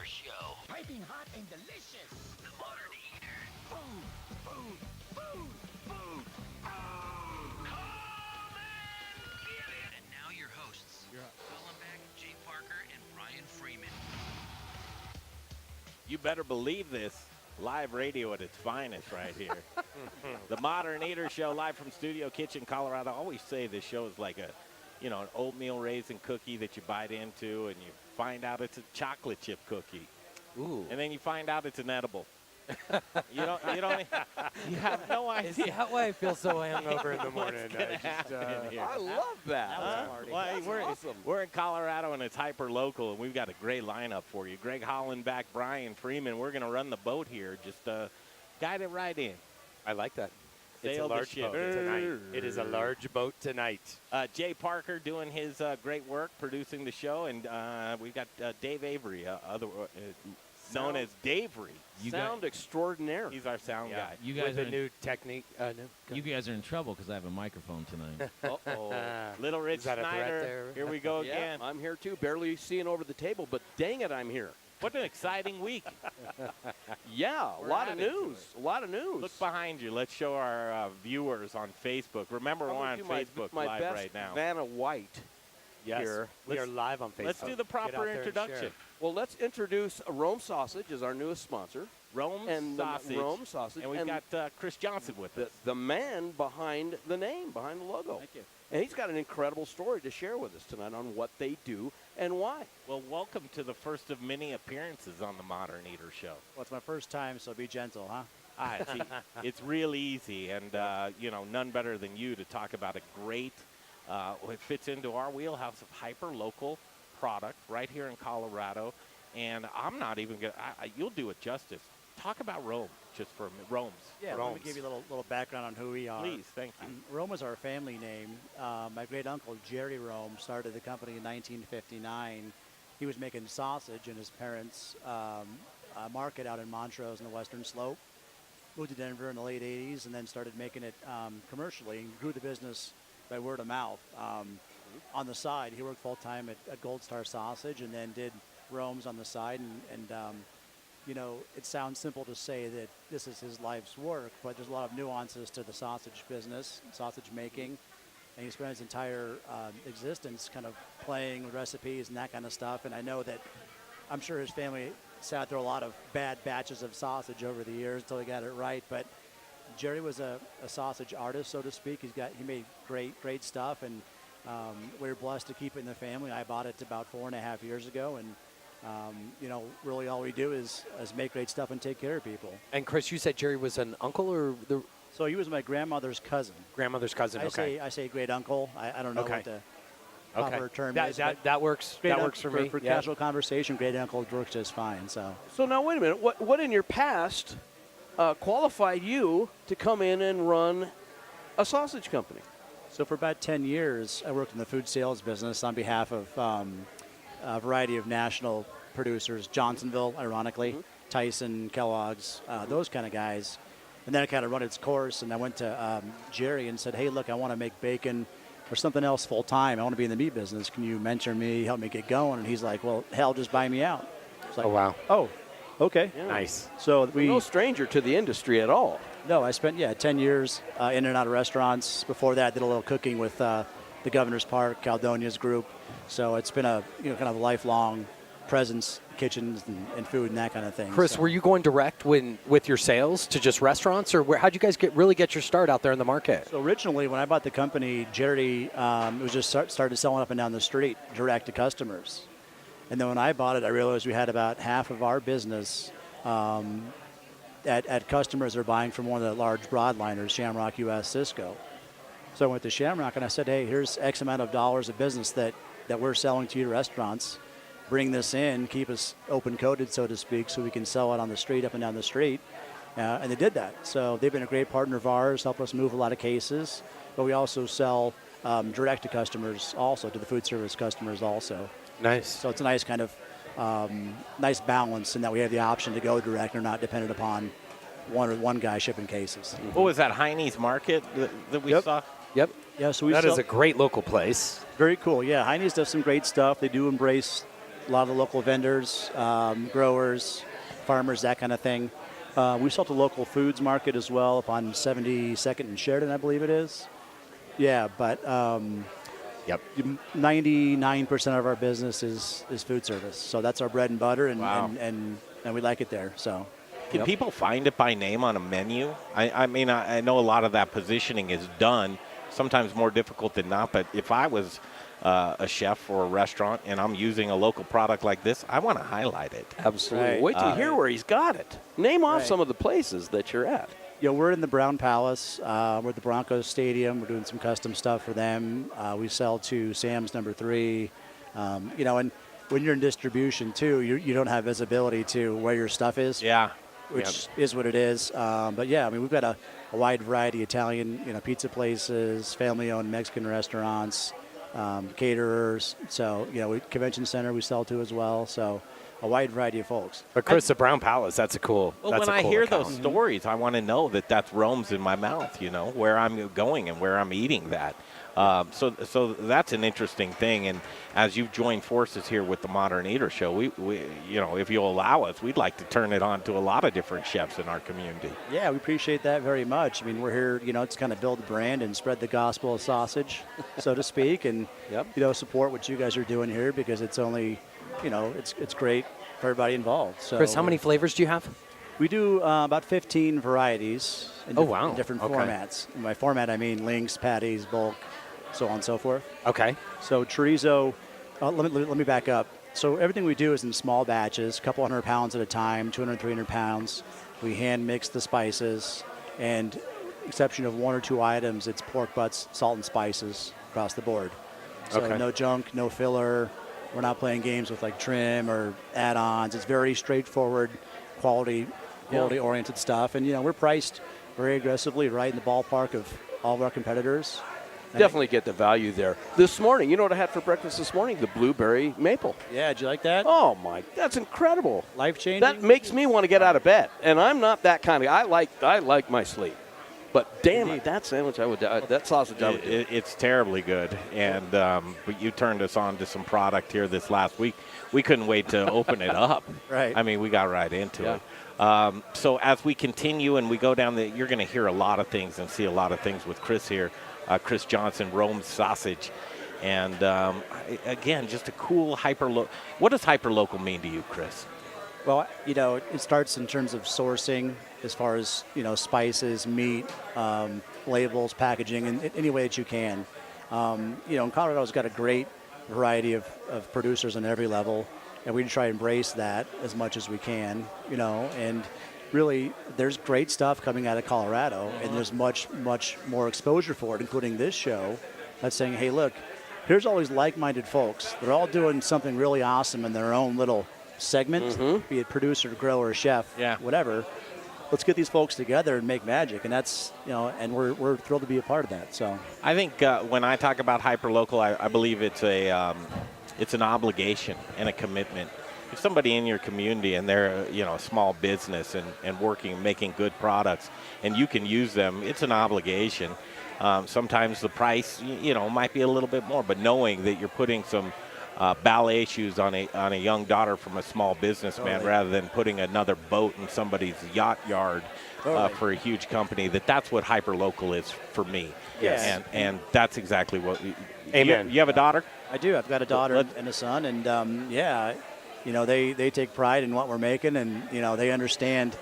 Show. Piping hot and delicious. The Modern Eater. Food, food, food, food. Come and get it. And now your hosts, Colin Beck, Jay Parker, and Brian Freeman. You better believe this. Live radio at its finest right here. The Modern Eater Show, live from Studio Kitchen, Colorado. I always say this show is like an oatmeal raisin cookie that you bite into and you find out it's a chocolate chip cookie. Ooh. And then you find out it's an edible. You have no idea. Is that why I feel so hungover in the morning? I love that. We're in Colorado, and it's hyper local, and we've got a great lineup for you. Greg Hollenbach, Brian Freeman. We're going to run the boat here. Just guide it right in. I like that. It's a Sail the large ship. boat tonight. It is a large boat tonight. Jay Parker doing his great work producing the show, and we've got Dave Avery, known as Davery. Sound extraordinaire. He's our sound guy. You guys With are a new technique. you guys are in trouble because I have a microphone tonight. Uh-oh. Little Rich Is that a threat Snyder. there? Here we go Yeah, again. I'm here too, barely seeing over the table, but dang it, I'm here. What an exciting week. Yeah, a We're lot of adding to news. A lot of news. Look behind you. Let's show our viewers on Facebook. Remember, we're on Facebook my live best right now. Vanna White Yes, here. we are live on Facebook. Let's do the Get out proper there and introduction. share. Well, let's introduce Rome Sausage as our newest sponsor. Rome And Sausage. Rome Sausage. And we've got Chris Johnson with us. the man behind the name, behind the logo. Thank you. And he's got an incredible story to share with us tonight on what they do and why. Well, welcome to the first of many appearances on the Modern Eater Show. Well, it's my first time, so be gentle, huh? It's real easy, and, none better than you to talk about a great, it fits into our wheelhouse of hyper-local product right here in Colorado. And I'm not even going to, you'll do it justice. Talk about Rome just for a minute. Rome's. Yeah, let me give you a little background on who we are. Please, thank you. Rome is our family name. My great-uncle, Jerry Rome, started the company in 1959. He was making sausage in his parents' market out in Montrose in the Western Slope. Moved to Denver in the late 80s and then started making it commercially and grew the business by word of mouth. On the side, he worked full-time at Gold Star Sausage and then did Rome's on the side. And it sounds simple to say that this is his life's work, but there's a lot of nuances to the sausage business, sausage making. And he spent his entire existence kind of playing with recipes and that kind of stuff. And I know that I'm sure his family sat through a lot of bad batches of sausage over the years until he got it right. But Jerry was a sausage artist, so to speak. He made great stuff, and we were blessed to keep it in the family. I bought it about 4.5 years ago, and really all we do is make great stuff and take care of people. And Chris, you said Jerry was an uncle or the So he was my grandmother's cousin. grandmother's cousin? Okay. I say great uncle. I don't know Okay. what the proper term is. That works. Great That works for me. For Yeah. casual conversation, great uncle works just fine. So So now, wait a minute. What in your past qualified you to come in and run a sausage company? So for about 10 years, I worked in the food sales business on behalf of a variety of national producers, Johnsonville, ironically, Tyson, Kellogg's, those kind of guys. And then it kind of run its course, and I went to Jerry and said, hey, look, I want to make bacon or something else full-time. I want to be in the meat business. Can you mentor me, help me get going? And he's like, well, hell, just buy me out. Like, Oh, wow. Oh, okay. Yeah. Nice. So No stranger to the industry at all. No, I spent 10 years in and out of restaurants. Before that, did a little cooking with the Governor's Park, Caldonia's group. So it's been a kind of lifelong presence, kitchens and food and that kind of thing. Chris, so. were you going direct with your sales to just restaurants, or how'd you guys really get your start out there in the market? So originally, when I bought the company, Jerry was just started selling up and down the street direct to customers. And then when I bought it, I realized we had about half of our business at customers that are buying from one of the large broadliners, Shamrock US, Cisco. So I went to Shamrock and I said, hey, here's X amount of dollars of business that we're selling to your restaurants. Bring this in, keep us open-coated, so to speak, so we can sell it on the street, up and down the street. And they did that. So they've been a great partner of ours, help us move a lot of cases. But we also sell direct to customers also, to the food service customers also. Nice. So it's a nice kind of nice balance in that we have the option to go direct and are not dependent upon one guy shipping cases. What was that, Heine's Market that we saw? Yep. Yeah, so we That sell, is a great local place. very cool. Yeah, Heine's does some great stuff. They do embrace a lot of the local vendors, growers, farmers, that kind of thing. We sell to local foods market as well up on 72nd and Sheridan, I believe it is. Yeah, but Yep. 99% of our business is food service. So that's our bread and butter, and, Wow. and we like it there. So. Can people find it by name on a menu? I mean, I know a lot of that positioning is done, sometimes more difficult than not, but if I was a chef for a restaurant and I'm using a local product like this, I want to highlight it. Absolutely. Right. Wait till you hear where he's got it. Name off Right. some of the places that you're at. We're in the Brown Palace. We're at the Broncos Stadium. We're doing some custom stuff for them. We sell to Sam's number 3. And when you're in distribution, too, you don't have visibility to where your stuff is. Yeah. Which is what it is. But yeah, I mean, we've got a wide variety of Italian, pizza places, family-owned Mexican restaurants, caterers. So, convention center we sell to as well. So, a wide variety of folks. But Chris, the Brown Palace, that's a cool. Well, that's when a I cool hear account. those stories, I want to know that roams in my mouth, where I'm going and where I'm eating that. So that's an interesting thing. And as you've joined forces here with the Modern Eater Show, we if you'll allow us, we'd like to turn it on to a lot of different chefs in our community. Yeah, we appreciate that very much. I mean, we're here, to kind of build the brand and spread the gospel of sausage, so to speak, and support what you guys are doing here because it's only, it's great for everybody involved. So Chris, how many flavors do you have? We do about 15 varieties in different Okay. formats. And by format, I mean links, patties, bulk, so on and so forth. Okay. So chorizo, let me back up. So everything we do is in small batches, a couple 100 pounds at a time, 200, 300 pounds. We hand mix the spices, and exception of 1 or 2 items, it's pork butts, salt and spices across the board. So Okay. no junk, no filler. We're not playing games with like trim or add-ons. It's very straightforward, quality-oriented stuff. And, we're priced very aggressively, right in the ballpark of all of our competitors. Definitely get the value there. This morning, you know what I had for breakfast this morning? The blueberry maple. Yeah, did you like that? Oh, my, that's incredible. Life-changing? That makes me want to get out of bed. And I'm not that kind of guy. I like my sleep. But damn it, that sandwich, that sausage, I would do. It's terribly good. And but you turned us on to some product here this last week. We couldn't wait to open it up. Right. I mean, we got right into it. So as we continue and we go down you're going to hear a lot of things and see a lot of things with Chris here. Chris Johnson, Rome's Sausage. And, again, just a cool hyper-local. What does hyper-local mean to you, Chris? Well, it starts in terms of sourcing as far as, spices, meat, labels, packaging, in any way that you can. Colorado's got a great variety of producers on every level, and we try to embrace that as much as we can, and really there's great stuff coming out of Colorado, and there's much, much more exposure for it, including this show that's saying, hey, look, here's all these like-minded folks. They're all doing something really awesome in their own little segment, be it producer, grower, chef, whatever. Let's get these folks together and make magic, and that's and we're thrilled to be a part of that. So I think when I talk about hyperlocal, I believe it's an obligation and a commitment. If somebody in your community and they're a small business and working, making good products, and you can use them, it's an obligation. Sometimes the price might be a little bit more, but knowing that you're putting some ballet shoes on a young daughter from a small businessman rather than putting another boat in somebody's yacht yard for a huge company, that's what hyperlocal is for me. Yes. And that's exactly what. Amen. You have a daughter? I do. I've got a daughter and a son, and they take pride in what we're making, and they understand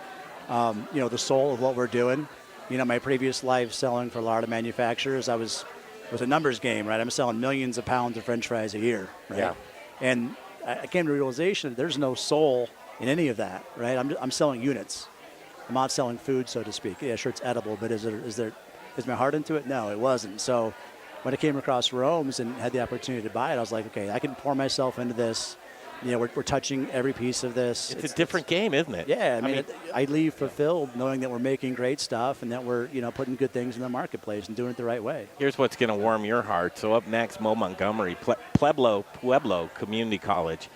the soul of what we're doing. My previous life selling for a lot of manufacturers, it was a numbers game, right? I'm selling millions of pounds of French fries a year, right? Yeah. And I came to the realization that there's no soul in any of that, right? I'm selling units. I'm not selling food, so to speak. Yeah, sure, it's edible, but is my heart into it? No, it wasn't. So when I came across Rome's and had the opportunity to buy it, I was like, okay, I can pour myself into this. We're touching every piece of this. It's a different game, isn't it? Yeah, I mean, I leave fulfilled knowing that we're making great stuff and that we're, putting good things in the marketplace and doing it the right way. Here's what's going to warm your heart. So up next, Mo Montgomery, Pueblo Community College.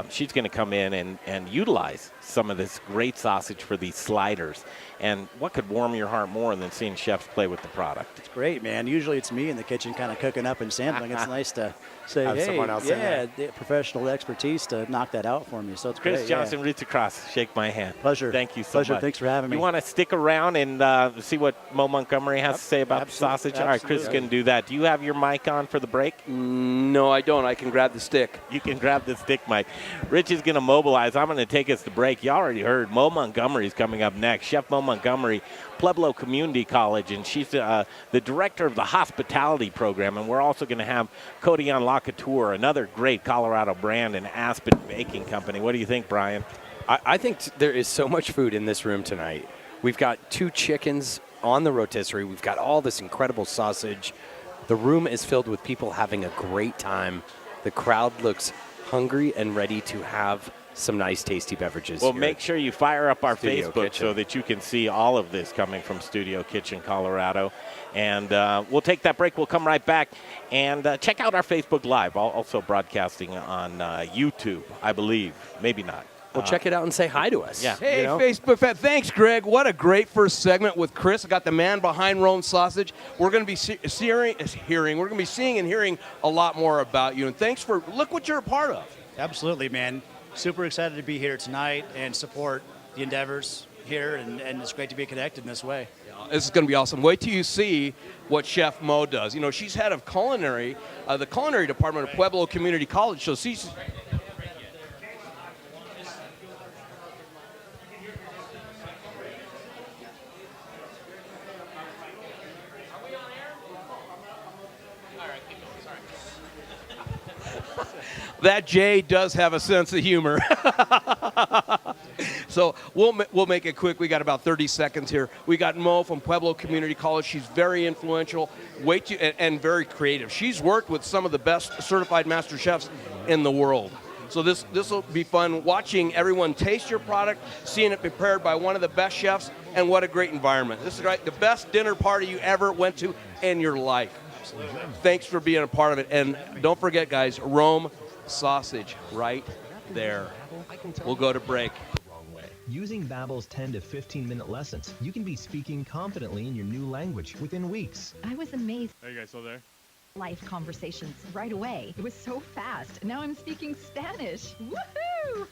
she's going to come in and utilize some of this great sausage for these sliders. And what could warm your heart more than seeing chefs play with the product? It's great, man. Usually it's me in the kitchen kind of cooking up and sampling. It's nice to say, Have hey, someone else in yeah, there. the professional expertise to knock that out for me. So it's Chris great. Johnson, Roots Across, shake my hand. Pleasure. Thank you so Pleasure. much. Thanks for having me. You want to stick around and see what Mo Montgomery has to say about the sausage? All right, Chris is going to do that. Do you have your mic on for the break? No, I don't. I can grab the stick. You can grab the stick, Mike. Rich is going to mobilize. I'm going to take us to break. You already heard Mo Montgomery is coming up next. Chef Mo Montgomery, Pueblo Community College, and she's the director of the hospitality program. And we're also going to have Codion LaCouture, another great Colorado brand, and Aspen Baking Company. What do you think, Brian? I think there is so much food in this room tonight. We've got 2 chickens on the rotisserie. We've got all this incredible sausage. The room is filled with people having a great time. The crowd looks hungry and ready to have some nice, tasty beverages. Well, here make at sure you fire up our Studio Facebook Kitchen. so that you can see all of this coming from Studio Kitchen, Colorado. And we'll take that break. We'll come right back. And check out our Facebook Live, also broadcasting on YouTube, I believe. Maybe not. Well, check it out and say hi to us. Yeah. Hey, you know? Facebook fan. Thanks, Greg. What a great first segment with Chris. I got the man behind Rome Sausage. We're going to be seeing and hearing a lot more about you. And thanks for, look what you're a part of. Absolutely, man. Super excited to be here tonight and support the endeavors here, and it's great to be connected in this way. This is going to be awesome. Wait till you see what Chef Mo does. You know, she's head of culinary, the culinary department of Pueblo Community College. So she's... That Jay does have a sense of humor. So we'll make it quick. We got about 30 seconds here. We got Mo from Pueblo Community College. She's very influential, and very creative. She's worked with some of the best certified master chefs in the world. So this will be fun watching everyone taste your product, seeing it prepared by one of the best chefs, and what a great environment. This is right, the best dinner party you ever went to in your life. Thanks for being a part of it. And don't forget, guys, Rome Sausage right there. We'll go to break. Using Babbel's 10 to 15-minute lessons, you can be speaking confidently in your new language within weeks. I was amazed. Are you guys still there? Life conversations right away. It was so fast. Now I'm speaking Spanish. Woohoo!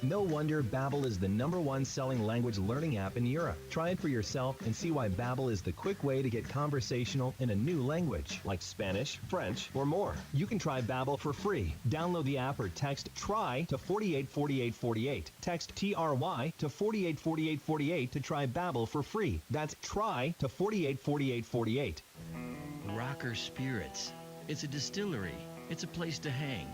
No wonder Babbel is the #1 selling language learning app in Europe. Try it for yourself and see why Babbel is the quick way to get conversational in a new language, like Spanish, French, or more. You can try Babbel for free. Download the app or text TRY to 484848. Text TRY to 484848 to try Babbel for free. That's TRY to 484848. Rocker Spirits. It's a distillery. It's a place to hang.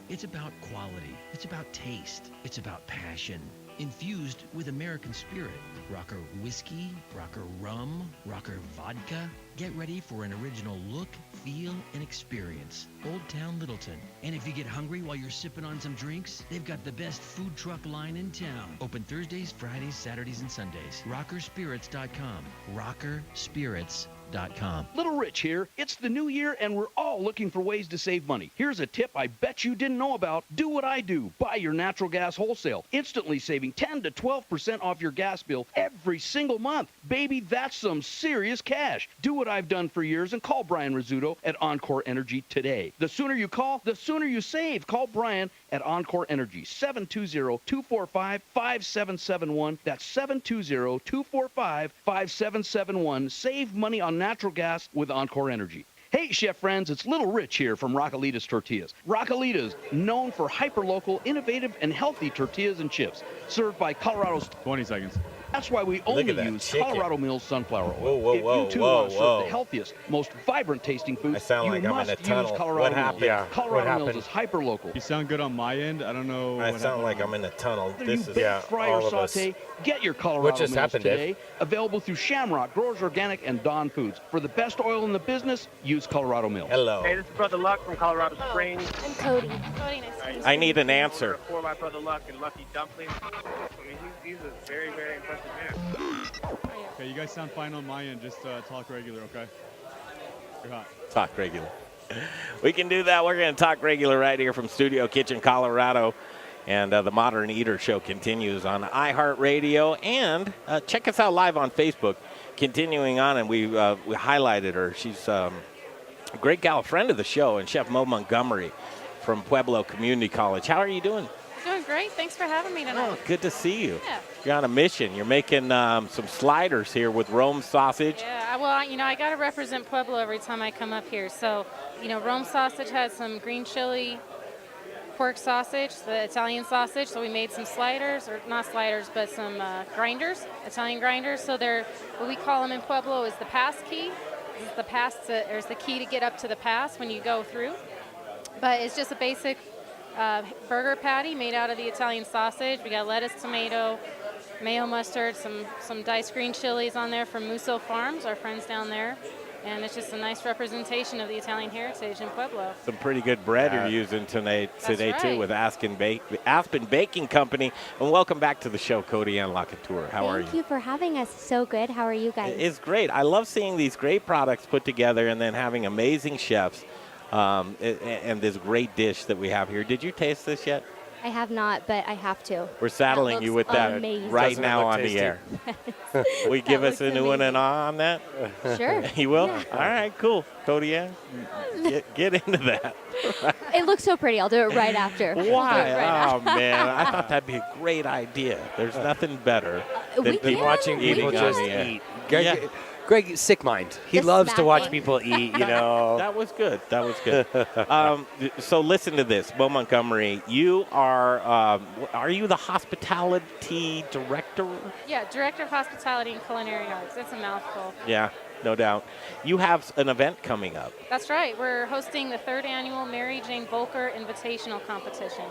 It's about quality. It's about taste. It's about passion. Infused with American spirit. Rocker whiskey, Rocker rum, Rocker vodka. Get ready for an original look, feel, and experience. Old Town Littleton. And if you get hungry while you're sipping on some drinks, they've got the best food truck line in town. Open Thursdays, Fridays, Saturdays, and Sundays. RockerSpirits.com. RockerSpirits.com. Little Rich here. It's the new year and we're all looking for ways to save money. Here's a tip I bet you didn't know about. Do what I do. Buy your natural gas wholesale. Instantly saving 10 to 12% off your gas bill every single month. Baby, that's some serious cash. Do what I've done for years and call Brian Rizzuto at Encore Energy today. The sooner you call, the sooner you save. Call Brian at Encore Energy, 720-245-5771. That's 720-245-5771. Save money on natural gas with Encore Energy. Hey, chef friends, it's Little Rich here from Raquelitas Tortillas. Raquelitas, known for hyper-local, innovative, and healthy tortillas and chips, served by Colorado's... 20 seconds. That's why we only use Colorado Mills sunflower oil. Whoa, if you too want to serve the healthiest, most vibrant tasting food, I sound like you I'm must in a tunnel. use Colorado What Mills. happened? Yeah. Colorado What Mills happened? is hyper local. You sound good on my end. I don't know. I sound like I'm in a tunnel. Whether This you is bake, fry, all or of us. saute, get your Colorado What just Mills happened, today. Dave? Available through Shamrock, Growers Organic, and Dawn Foods. For the best oil in the business, use Colorado Mills. Hello. Hey, this is Brother Luck from Colorado Springs. I'm Cody. Cody, nice to meet you. I need an answer. For my Brother Luck and Lucky Dumplings. I mean, he's a very, very impressive man. Okay, you guys sound fine on my end. Just talk regular, okay? You're hot. Talk regular. We can do that. We're going to talk regular right here from Studio Kitchen, Colorado. And the Modern Eater Show continues on iHeartRadio. And check us out live on Facebook. Continuing on, and we highlighted her. She's a great gal, a friend of the show, and Chef Mo Montgomery from Pueblo Community College. How are you doing? Doing great. Thanks for having me tonight. Oh, good to see you. Yeah. You're on a mission. You're making some sliders here with Rome sausage. Yeah, well, I got to represent Pueblo every time I come up here. So, Rome sausage has some green chili pork sausage, the Italian sausage. So we made some sliders, or not sliders, but some grinders, Italian grinders. So they're, what we call them in Pueblo is the pass key. It's the pass or it's the key to get up to the pass when you go through. But it's just a basic burger patty made out of the Italian sausage. We got lettuce, tomato, mayo mustard, some diced green chilies on there from Musso Farms, our friends down there. And it's just a nice representation of the Italian heritage in Pueblo. Some pretty good bread you're using today too, with Aspen Baking Company. And welcome back to the show, Cody Ann LaCouture. How are you? Thank you for having us. So good. How are you guys? It's great. I love seeing these great products put together and then having amazing chefs and this great dish that we have here. Did you taste this yet? I have not, but I have to. We're saddling you with that amazing. right now on the air. Will you give us a new one and on that? Sure. You will? Yeah. All right, cool. Cody Ann, get into that. It looks so pretty. I'll do it right after. Why? Oh, man. I thought that'd be a great idea. There's nothing better than people watching people just eat. Greg, sick mind. He loves to watch people eat, That was good. That was good. So listen to this. Mo Montgomery, you are you the hospitality director? Yeah, Director of Hospitality and Culinary Arts. It's a mouthful. Yeah, no doubt. You have an event coming up. That's right. We're hosting the 3rd annual Mary Jane Volker Invitational Competition.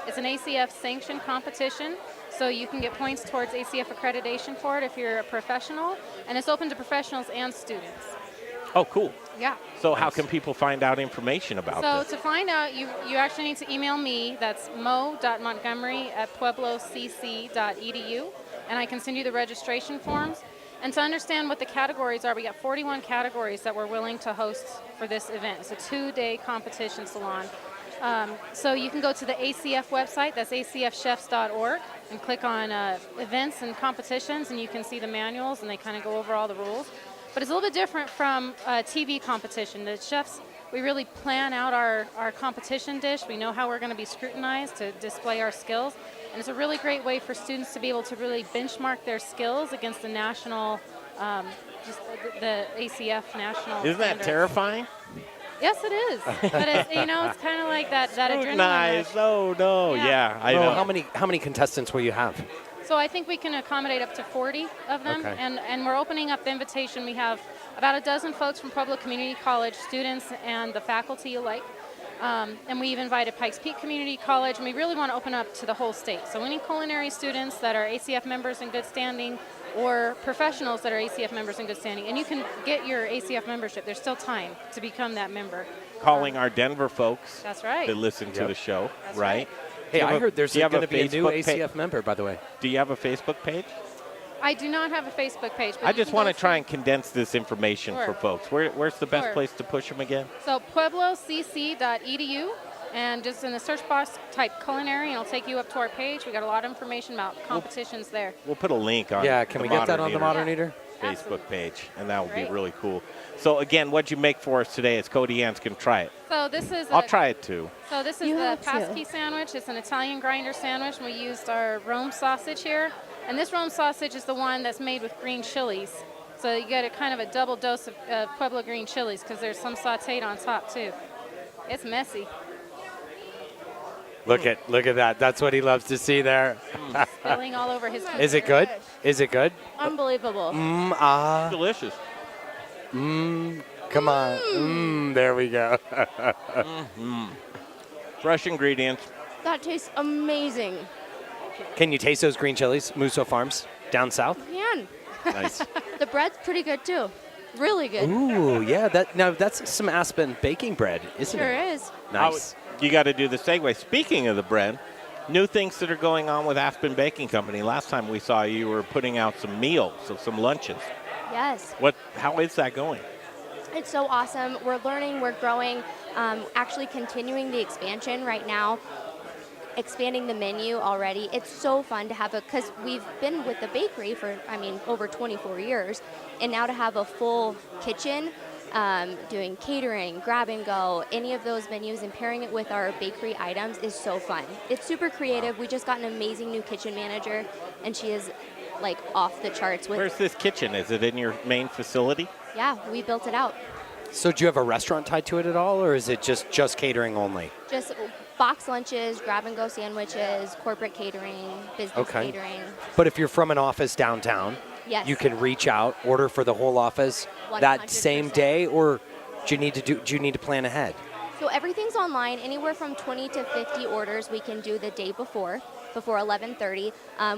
It's an ACF sanctioned competition, so you can get points towards ACF accreditation for it if you're a professional, and it's open to professionals and students. Oh, cool. Yeah. So how can people find out information about this? So to find out, you actually need to email me. That's mo.montgomery@pueblocc.edu, and I can send you the registration forms. And to understand what the categories are, we got 41 categories that we're willing to host for this event. It's a 2-day competition salon. So you can go to the ACF website, that's acfchefs.org, and click on events and competitions, and you can see the manuals, and they kind of go over all the rules. But it's a little bit different from a TV competition. The chefs, we really plan out our competition dish. We know how we're going to be scrutinized to display our skills. And it's a really great way for students to be able to really benchmark their skills against the national, just the ACF national. Isn't that terrifying? Yes, it is. But it's, it's kind of like that adrenaline Nice. rush. Oh, no. Yeah, I know. How many contestants will you have? So I think we can accommodate up to 40 of them. Okay. And we're opening up the invitation. We have about a dozen folks from Pueblo Community College, students and the faculty alike. And we've invited Pikes Peak Community College, and we really want to open up to the whole state. So any culinary students that are ACF members in good standing, or professionals that are ACF members in good standing, and you can get your ACF membership. There's still time to become that member. Calling our Denver folks. That's right. That listen to the show, That's right? Hey, I heard there's going to be a new Facebook ACF member, by the way. Do you have a Facebook page? I do not have a Facebook page. But I just want to try and condense this information Sure. for folks. Where's the best Sure. place to push them again? So pueblocc.edu, and just in the search box type culinary, and it'll take you up to our page. We got a lot of information about competitions there. We'll put a link on. Yeah, can we get that on the Modern Eater? Facebook page, and that would be Great. really cool. So again, what'd you make for us today? It's Cody Ann's gonna try it. So this is. I'll try it too. So this is You the have to. pasty sandwich. It's an Italian grinder sandwich, and we used our Rome sausage here. And this Rome sausage is the one that's made with green chilies. So you get a kind of a double dose of Pueblo green chilies because there's some sauteed on top too. It's messy. Look at that. That's what he loves to see there. Spilling all over his. Is it good? Is it good? Unbelievable. Delicious. Come on. There we go. Fresh ingredients. That tastes amazing. Can you taste those green chilies, Musso Farms, down south? Man. Nice. The bread's pretty good too. Really good. Ooh, yeah. That's some Aspen baking bread, isn't Sure it? is. Nice. You got to do the segue. Speaking of the bread, new things that are going on with Aspen Baking Company. Last time we saw you were putting out some meals, so some lunches. Yes. How is that going? It's so awesome. We're learning, we're growing. actually continuing the expansion right now, expanding the menu already. It's so fun to have because we've been with the bakery for, over 24 years, and now to have a full kitchen, doing catering, grab and go, any of those menus, and pairing it with our bakery items is so fun. It's super creative. We just got an amazing new kitchen manager, and she is like off the charts with. Where's this kitchen? Is it in your main facility? Yeah, we built it out. So do you have a restaurant tied to it at all, or is it just catering only? Just box lunches, grab and go sandwiches, corporate catering, business catering. But if you're from an office downtown, Yes. you can reach out, order for the whole office that same 100%. day, or do you need to plan ahead? So everything's online. Anywhere from 20 to 50 orders we can do the day before 11:30.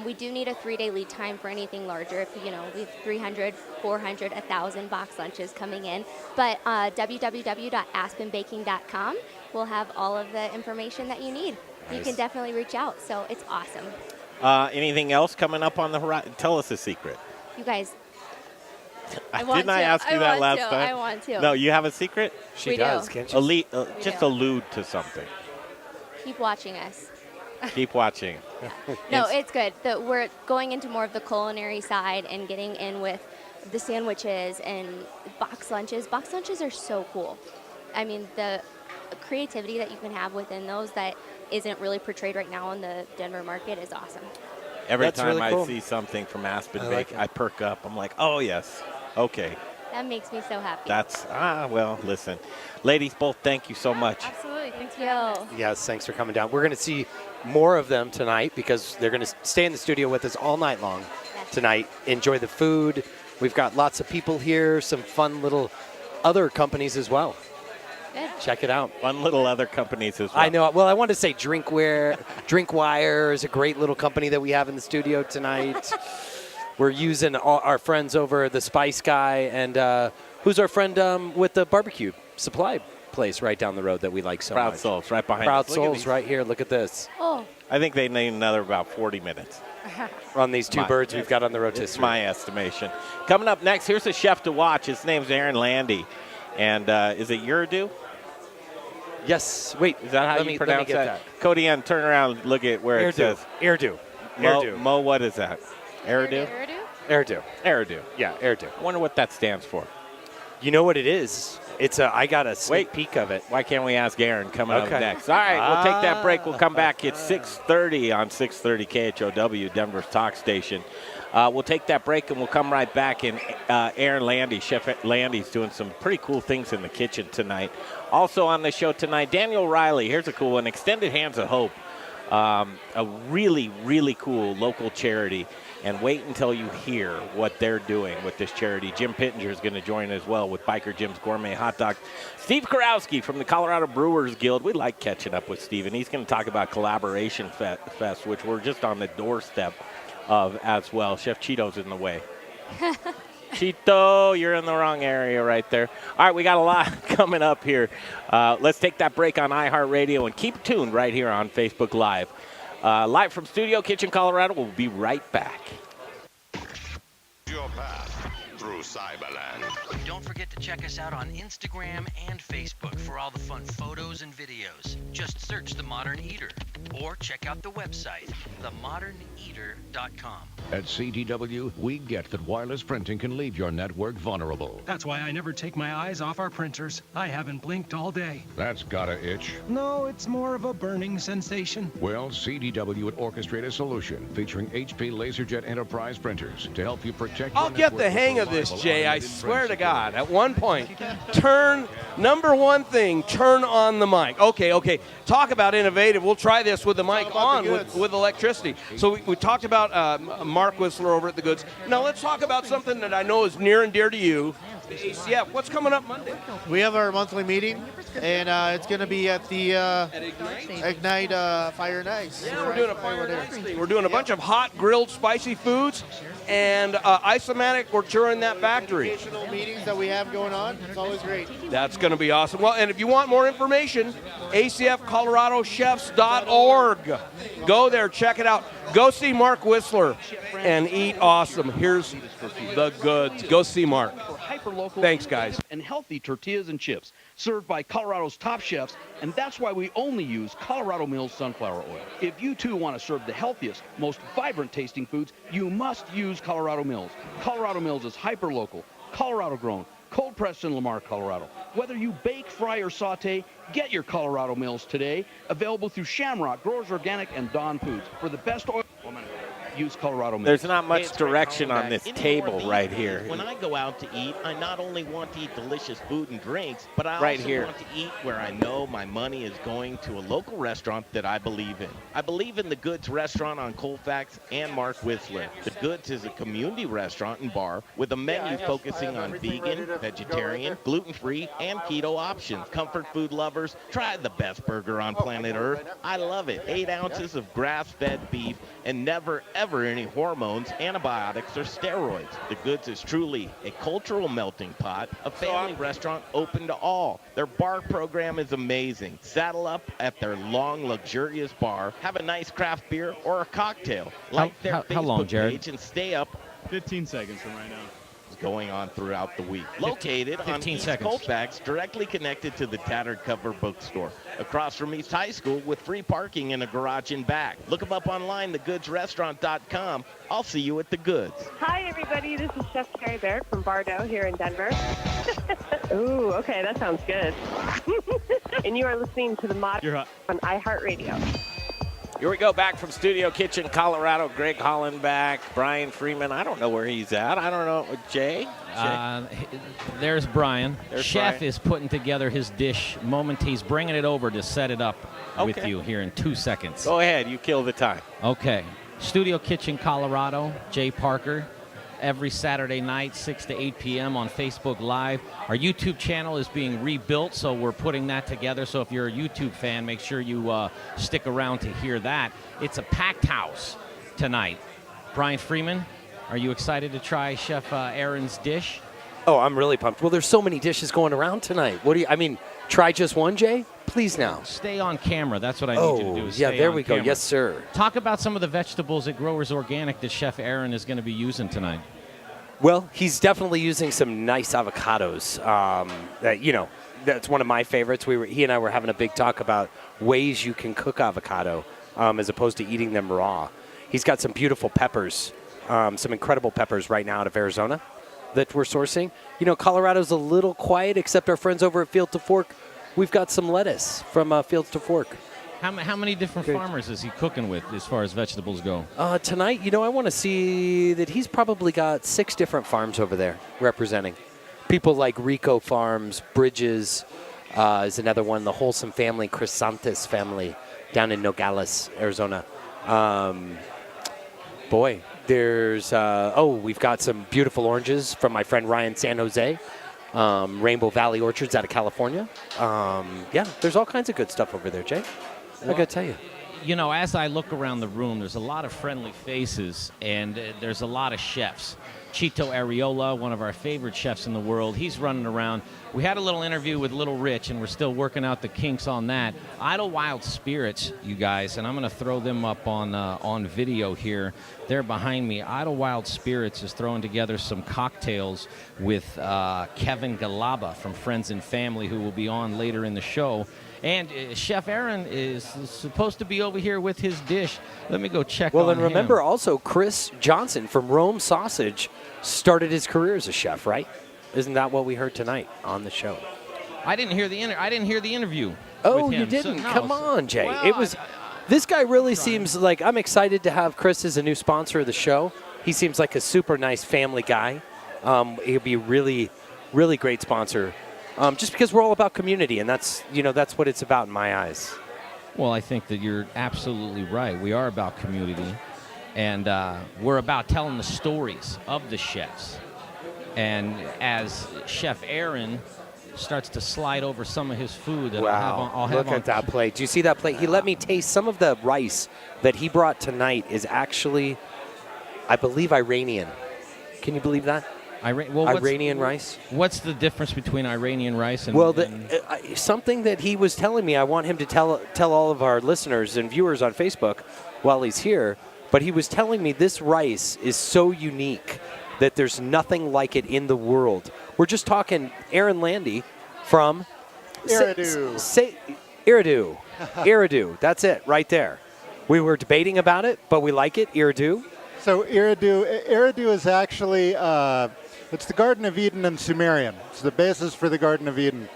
We do need a 3-day lead time for anything larger. If we have 300, 400, 1,000 box lunches coming in. But www.aspenbaking.com will have all of the information that you need. You Nice. can definitely reach out. So it's awesome. Anything else coming up on the horizon? Tell us a secret. You guys. Didn't I ask you that last time? I want to. No, you have a secret? She does, can't you? Just do. allude to something. Keep watching us. Keep watching. No, it's good. We're going into more of the culinary side and getting in with the sandwiches and box lunches. Box lunches are so cool. The creativity that you can have within those that isn't really portrayed right now in the Denver market is awesome. Every That's time really cool. I see something from Aspen I Bake, like it. I perk up. I'm like, oh, yes. Okay. That makes me so happy. Well, listen. Ladies, both thank you so much. Absolutely. Thanks for having us. Yes, thanks for coming down. We're going to see more of them tonight because they're going to stay in the studio with us all night long tonight. Enjoy the food. We've got lots of people here, some fun little other companies as well. Good. Check it out. Fun little other companies as well. I know. Well, I wanted to say Drinkwire is a great little company that we have in the studio tonight. We're using our friends over the Spice Guy, and who's our friend with the barbecue supply place right down the road that we like so Proud much. Souls right behind Proud us. Look at Souls these. right here. Look at this. Oh. I think they need another about 40 minutes. On these two birds we've got on the rotisserie. It's my estimation. Coming up next, here's a chef to watch. His name's Aaron Lande. And is it Eridu? Yes. Wait. Is that how you pronounce that? Cody, turn around and look at where it says. Eridu. Mo, what is that? Eridu? Eridu. Yeah, Eridu. I wonder what that stands for. You know what it is? I got a sneak peek of it. Why can't we ask Aaron coming up next? All right, we'll take that break. We'll come back at 6:30 on 630 KHOW, Denver's talk station. We'll take that break and we'll come right back. And Aaron Lande, Chef Lande's doing some pretty cool things in the kitchen tonight. Also on the show tonight, Daniel Ryley. Here's a cool one, Extended Hands of Hope. A really, really cool local charity. And wait until you hear what they're doing with this charity. Jim Pittenger is going to join as well with Biker Jim's Gourmet Hot Dog. Steve Kurowski from the Colorado Brewers Guild. We like catching up with Steve, and he's going to talk about Collaboration Fest, which we're just on the doorstep of as well. Chef Cheeto's in the way. Cheeto, you're in the wrong area right there. All right, we got a lot coming up here. Let's take that break on iHeartRadio and keep tuned right here on Facebook Live. Live from Studio Kitchen, Colorado. We'll be right back. Your path through Cyberland. Don't forget to check us out on Instagram and Facebook for all the fun photos and videos. Just search The Modern Eater or check out the website, themoderneater.com. At CDW, we get that wireless printing can leave your network vulnerable. That's why I never take my eyes off our printers. I haven't blinked all day. That's gotta itch. No, it's more of a burning sensation. Well, CDW would orchestrate a solution featuring HP LaserJet Enterprise printers to help you protect I'll your get the network hang with of this, reliable Jay. I automated swear to print God. At one point, number one thing, turn on the mic. Okay. Talk about innovative. We'll try this with the mic on with electricity. So we talked about Mark Whistler over at the Goods. Now let's talk about something that I know is near and dear to you, the ACF. What's coming up Monday? We have our monthly meeting, and it's going to be at the Ignite Fire and Ice. Yeah, we're doing a fire and ice thing. We're doing a bunch of hot, grilled, spicy foods, and Isomatic, we're touring that factory. Educational meetings that we have going on. It's always great. That's going to be awesome. Well, and if you want more information, acfcoloradochefs.org. Go there, check it out. Go see Mark Whistler and eat awesome. Here's the goods. Go see Mark. hyper-local. Thanks, guys. And healthy tortillas and chips, served by Colorado's top chefs, and that's why we only use Colorado Mills sunflower oil. If you too want to serve the healthiest, most vibrant tasting foods, you must use Colorado Mills. Colorado Mills is hyper-local, Colorado grown, cold pressed in Lamar, Colorado. Whether you bake, fry, or saute, get your Colorado Mills today. Available through Shamrock, Growers Organic, and Dawn Foods. For the best oil, use Colorado Mills. There's not much direction on this table right here. When I go out to eat, I not only want to eat delicious food and drinks, but I Right also here. want to eat where I know my money is going to a local restaurant that I believe in. I believe in the Goods restaurant on Colfax and Mark Whistler. The Goods is a community restaurant and bar with a menu focusing on vegan, vegetarian, gluten-free, and keto options. Comfort food lovers, try the best burger on planet Earth. I love it. 8 ounces of grass-fed beef and never, ever any hormones, antibiotics, or steroids. The Goods is truly a cultural melting pot, a family restaurant open to all. Their bar program is amazing. Saddle up at their long, luxurious bar, have a nice craft beer or a cocktail. Like their how long, Facebook Jared? page and stay up. 15 seconds from right now. Going on throughout the week. Located on 15 East seconds. Colfax, directly connected to the Tattered Cover Bookstore. Across from East High School with free parking and a garage in back. Look them up online, thegoodsrestaurant.com. I'll see you at the Goods. Hi, everybody. This is Chef Carrie Barrett from Bardo here in Denver. Ooh, okay, that sounds good. And you are listening to the Modern on iHeartRadio. Here we go, back from Studio Kitchen, Colorado. Greg Hollenbach, Brian Freeman. I don't know where he's at. I don't know. Jay? There's Brian. There's Chef Brian. is putting together his dish. He's bringing it over to set it up with Okay. you here in 2 seconds. Go ahead. You kill the time. Okay. Studio Kitchen, Colorado. Jay Parker. Every Saturday night, 6 to 8 p.m. on Facebook Live. Our YouTube channel is being rebuilt, so we're putting that together. So if you're a YouTube fan, make sure you stick around to hear that. It's a packed house tonight. Brian Freeman, are you excited to try Chef Aaron's dish? Oh, I'm really pumped. Well, there's so many dishes going around tonight. Try just one, Jay? Please now. Stay on camera. That's what I need you to do. Is yeah, stay there on we go. camera. Yes, sir. Talk about some of the vegetables at Growers Organic that Chef Aaron is going to be using tonight. Well, he's definitely using some nice avocados. That's one of my favorites. He and I were having a big talk about ways you can cook avocado as opposed to eating them raw. He's got some beautiful peppers, some incredible peppers right now out of Arizona that we're sourcing. Colorado's a little quiet, except our friends over at Field to Fork. We've got some lettuce from Fields to Fork. How many different farmers is he cooking with as far as vegetables go? Tonight, I want to see that he's probably got 6 different farms over there representing. People like Rico Farms, Bridges is another one, the Wholesome Family, Crisantes family down in Nogales, Arizona. We've got some beautiful oranges from my friend Ryan San Jose. Rainbow Valley Orchards out of California. There's all kinds of good stuff over there, Jay. I got to tell you. As I look around the room, there's a lot of friendly faces, and there's a lot of chefs. Chito Areola, one of our favorite chefs in the world, he's running around. We had a little interview with Little Rich, and we're still working out the kinks on that. Idlewild Spirits, you guys, and I'm going to throw them up on video here. They're behind me. Idlewild Spirits is throwing together some cocktails with Kevin Galaba from Friends and Family, who will be on later in the show. And Chef Aaron is supposed to be over here with his dish. Let me go check on him. Well, and remember also Chris Johnson from Rome Sausage started his career as a chef, right? Isn't that what we heard tonight on the show? I didn't hear the interview. Oh, with him. you didn't? So, no, Come on, Jay. Well, It was. This guy really seems like I'm excited to have Chris as a new sponsor of the show. He seems like a super nice family guy. He'll be a really, really great sponsor. Just because we're all about community, and that's what it's about in my eyes. Well, I think that you're absolutely right. We are about community, and we're about telling the stories of the chefs. And as Chef Aaron starts to slide over some of his food that I'll have look at that plate. Do you see that plate? He let me taste some of the rice that he brought tonight is actually, I believe, Iranian. Can you believe that? Iranian rice. What's the difference between Iranian rice and... Well, something that he was telling me, I want him to tell all of our listeners and viewers on Facebook while he's here, but he was telling me this rice is so unique that there's nothing like it in the world. We're just talking Aaron Lande from Eridu. Eridu. Eridu. That's it right there. We were debating about it, but we like it. Eridu. So Eridu is actually, it's the Garden of Eden in Sumerian. It's the basis for the Garden of Eden.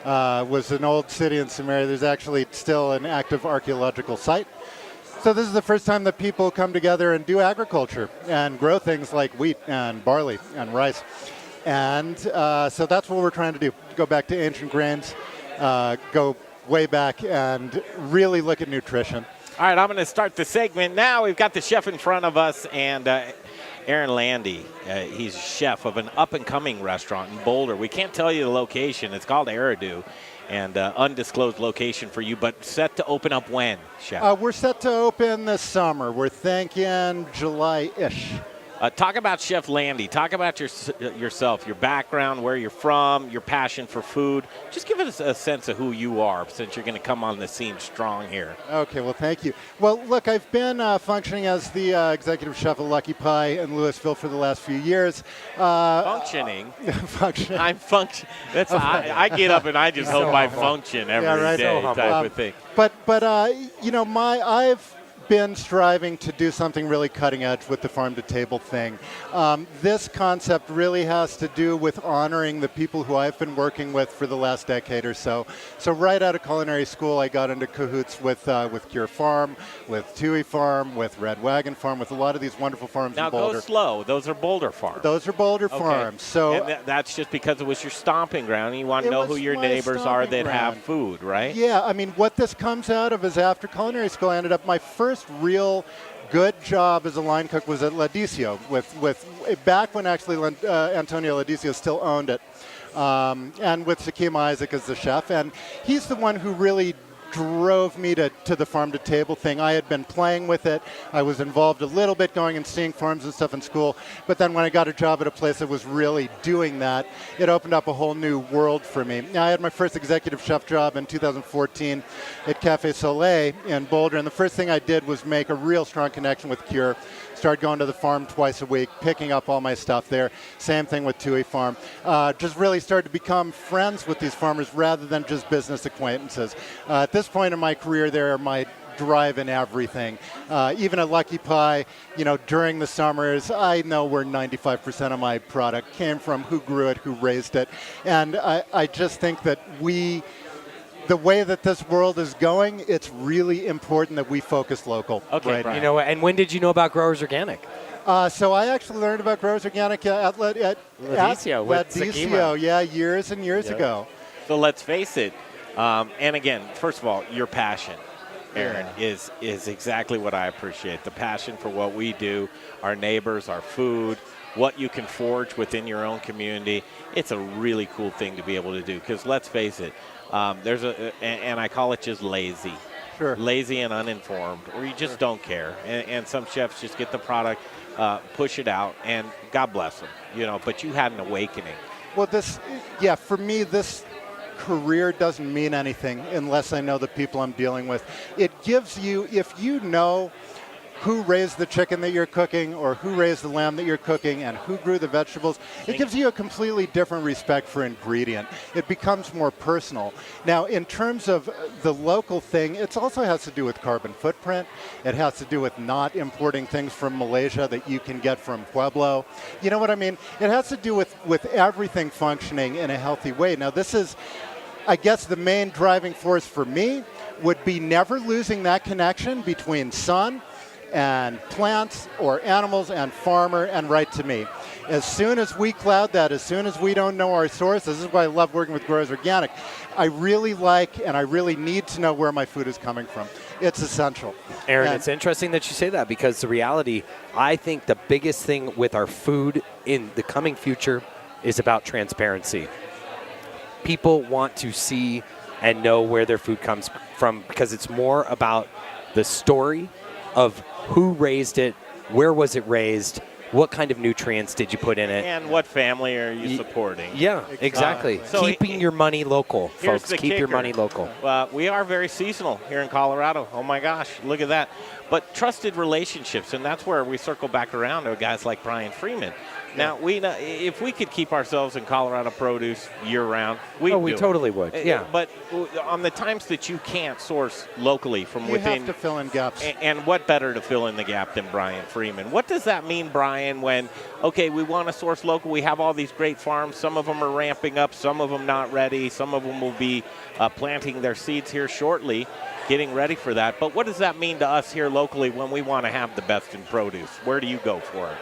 Was an old city in Sumeria. There's actually still an active archaeological site. So this is the first time that people come together and do agriculture and grow things like wheat and barley and rice. And so that's what we're trying to do. Go back to ancient grains, go way back and really look at nutrition. All right, I'm going to start the segment now. We've got the chef in front of us, and Aaron Lande. He's a chef of an up-and-coming restaurant in Boulder. We can't tell you the location. It's called Eridu, and undisclosed location for you, but set to open up when, chef? We're set to open this summer. We're thinking July-ish. Talk about Chef Lande. Talk about yourself, your background, where you're from, your passion for food. Just give us a sense of who you are, since you're going to come on the scene strong here. Okay, well, thank you. Well, look, I've been functioning as the executive chef at Lucky Pie in Louisville for the last few years. Functioning? Functioning. I'm functioning. I get up and I just hope I function every day type of thing. But you know, I've been striving to do something really cutting edge with the farm-to-table thing. This concept really has to do with honoring the people who I've been working with for the last decade or so. So right out of culinary school, I got into cahoots with Cure Farm, with Tui Farm, with Red Wagon Farm, with a lot of these wonderful farms now in Boulder. Now go slow. Those are Boulder farms. Those are Boulder farms. So and that's just because it was your stomping ground, and you want to know who your neighbors are that have food, right? Yeah, I mean, what this comes out of is after culinary school, I ended up my first real good job as a line cook was at Ladicio, with back when actually Antonio Ladicio still owned it, and with Sakima Isaac as the chef, and he's the one who really drove me to the farm-to-table thing. I had been playing with it. I was involved a little bit going and seeing farms and stuff in school, but then when I got a job at a place that was really doing that, it opened up a whole new world for me. Now, I had my first executive chef job in 2014 at Cafe Soleil in Boulder, and the first thing I did was make a real strong connection with Cure. Started going to the farm twice a week, picking up all my stuff there. Same thing with Tui Farm. Just really started to become friends with these farmers rather than just business acquaintances. At this point in my career, they're my drive in everything. Even at Lucky Pie, you know, during the summers, I know where 95% of my product came from, who grew it, who raised it. And I just think that the way that this world is going, it's really important that we focus local. Okay, right. You know, and when did you know about Growers Organic? So I actually learned about Growers Organic at Ladicio, yeah, years and years ago. So let's face it, and again, first of all, your passion, Aaron, is exactly what I appreciate. The passion for what we do, our neighbors, our food, what you can forge within your own community. It's a really cool thing to be able to do, because let's face it, and I call it just lazy. Sure. Lazy and uninformed, or you just don't care. And some chefs just get the product, push it out, and God bless them, you know, but you had an awakening. Well, for me, this career doesn't mean anything unless I know the people I'm dealing with. It gives you, if you know who raised the chicken that you're cooking or who raised the lamb that you're cooking and who grew the vegetables, it gives you a completely different respect for ingredient. It becomes more personal. Now, in terms of the local thing, it also has to do with carbon footprint. It has to do with not importing things from Malaysia that you can get from Pueblo. You know what I mean? It has to do with everything functioning in a healthy way. Now, this is, I guess, the main driving force for me would be never losing that connection between sun and plants or animals and farmer and right to me. As soon as we cloud that, as soon as we don't know our source, this is why I love working with Growers Organic. I really like and I really need to know where my food is coming from. It's essential. Aaron, it's interesting that you say that, because the reality, I think the biggest thing with our food in the coming future is about transparency. People want to see and know where their food comes from, because it's more about the story of who raised it, where was it raised, what kind of nutrients did you put in it? And what family are you supporting? Yeah, exactly. So Keeping your money local, here's folks. the Keep your kicker. money local. We are very seasonal here in Colorado. Oh my gosh, look at that. But trusted relationships, and that's where we circle back around to guys like Brian Freeman. Now, we know if we could keep ourselves in Colorado produce year-round, we totally would. Yeah. But on the times that you can't source locally from within, you have to fill in gaps. And what better to fill in the gap than Brian Freeman? What does that mean, Brian? When we want to source local, we have all these great farms. Some of them are ramping up, some of them not ready. Some of them will be planting their seeds here shortly, getting ready for that. But what does that mean to us here locally when we want to have the best in produce? Where do you go for it?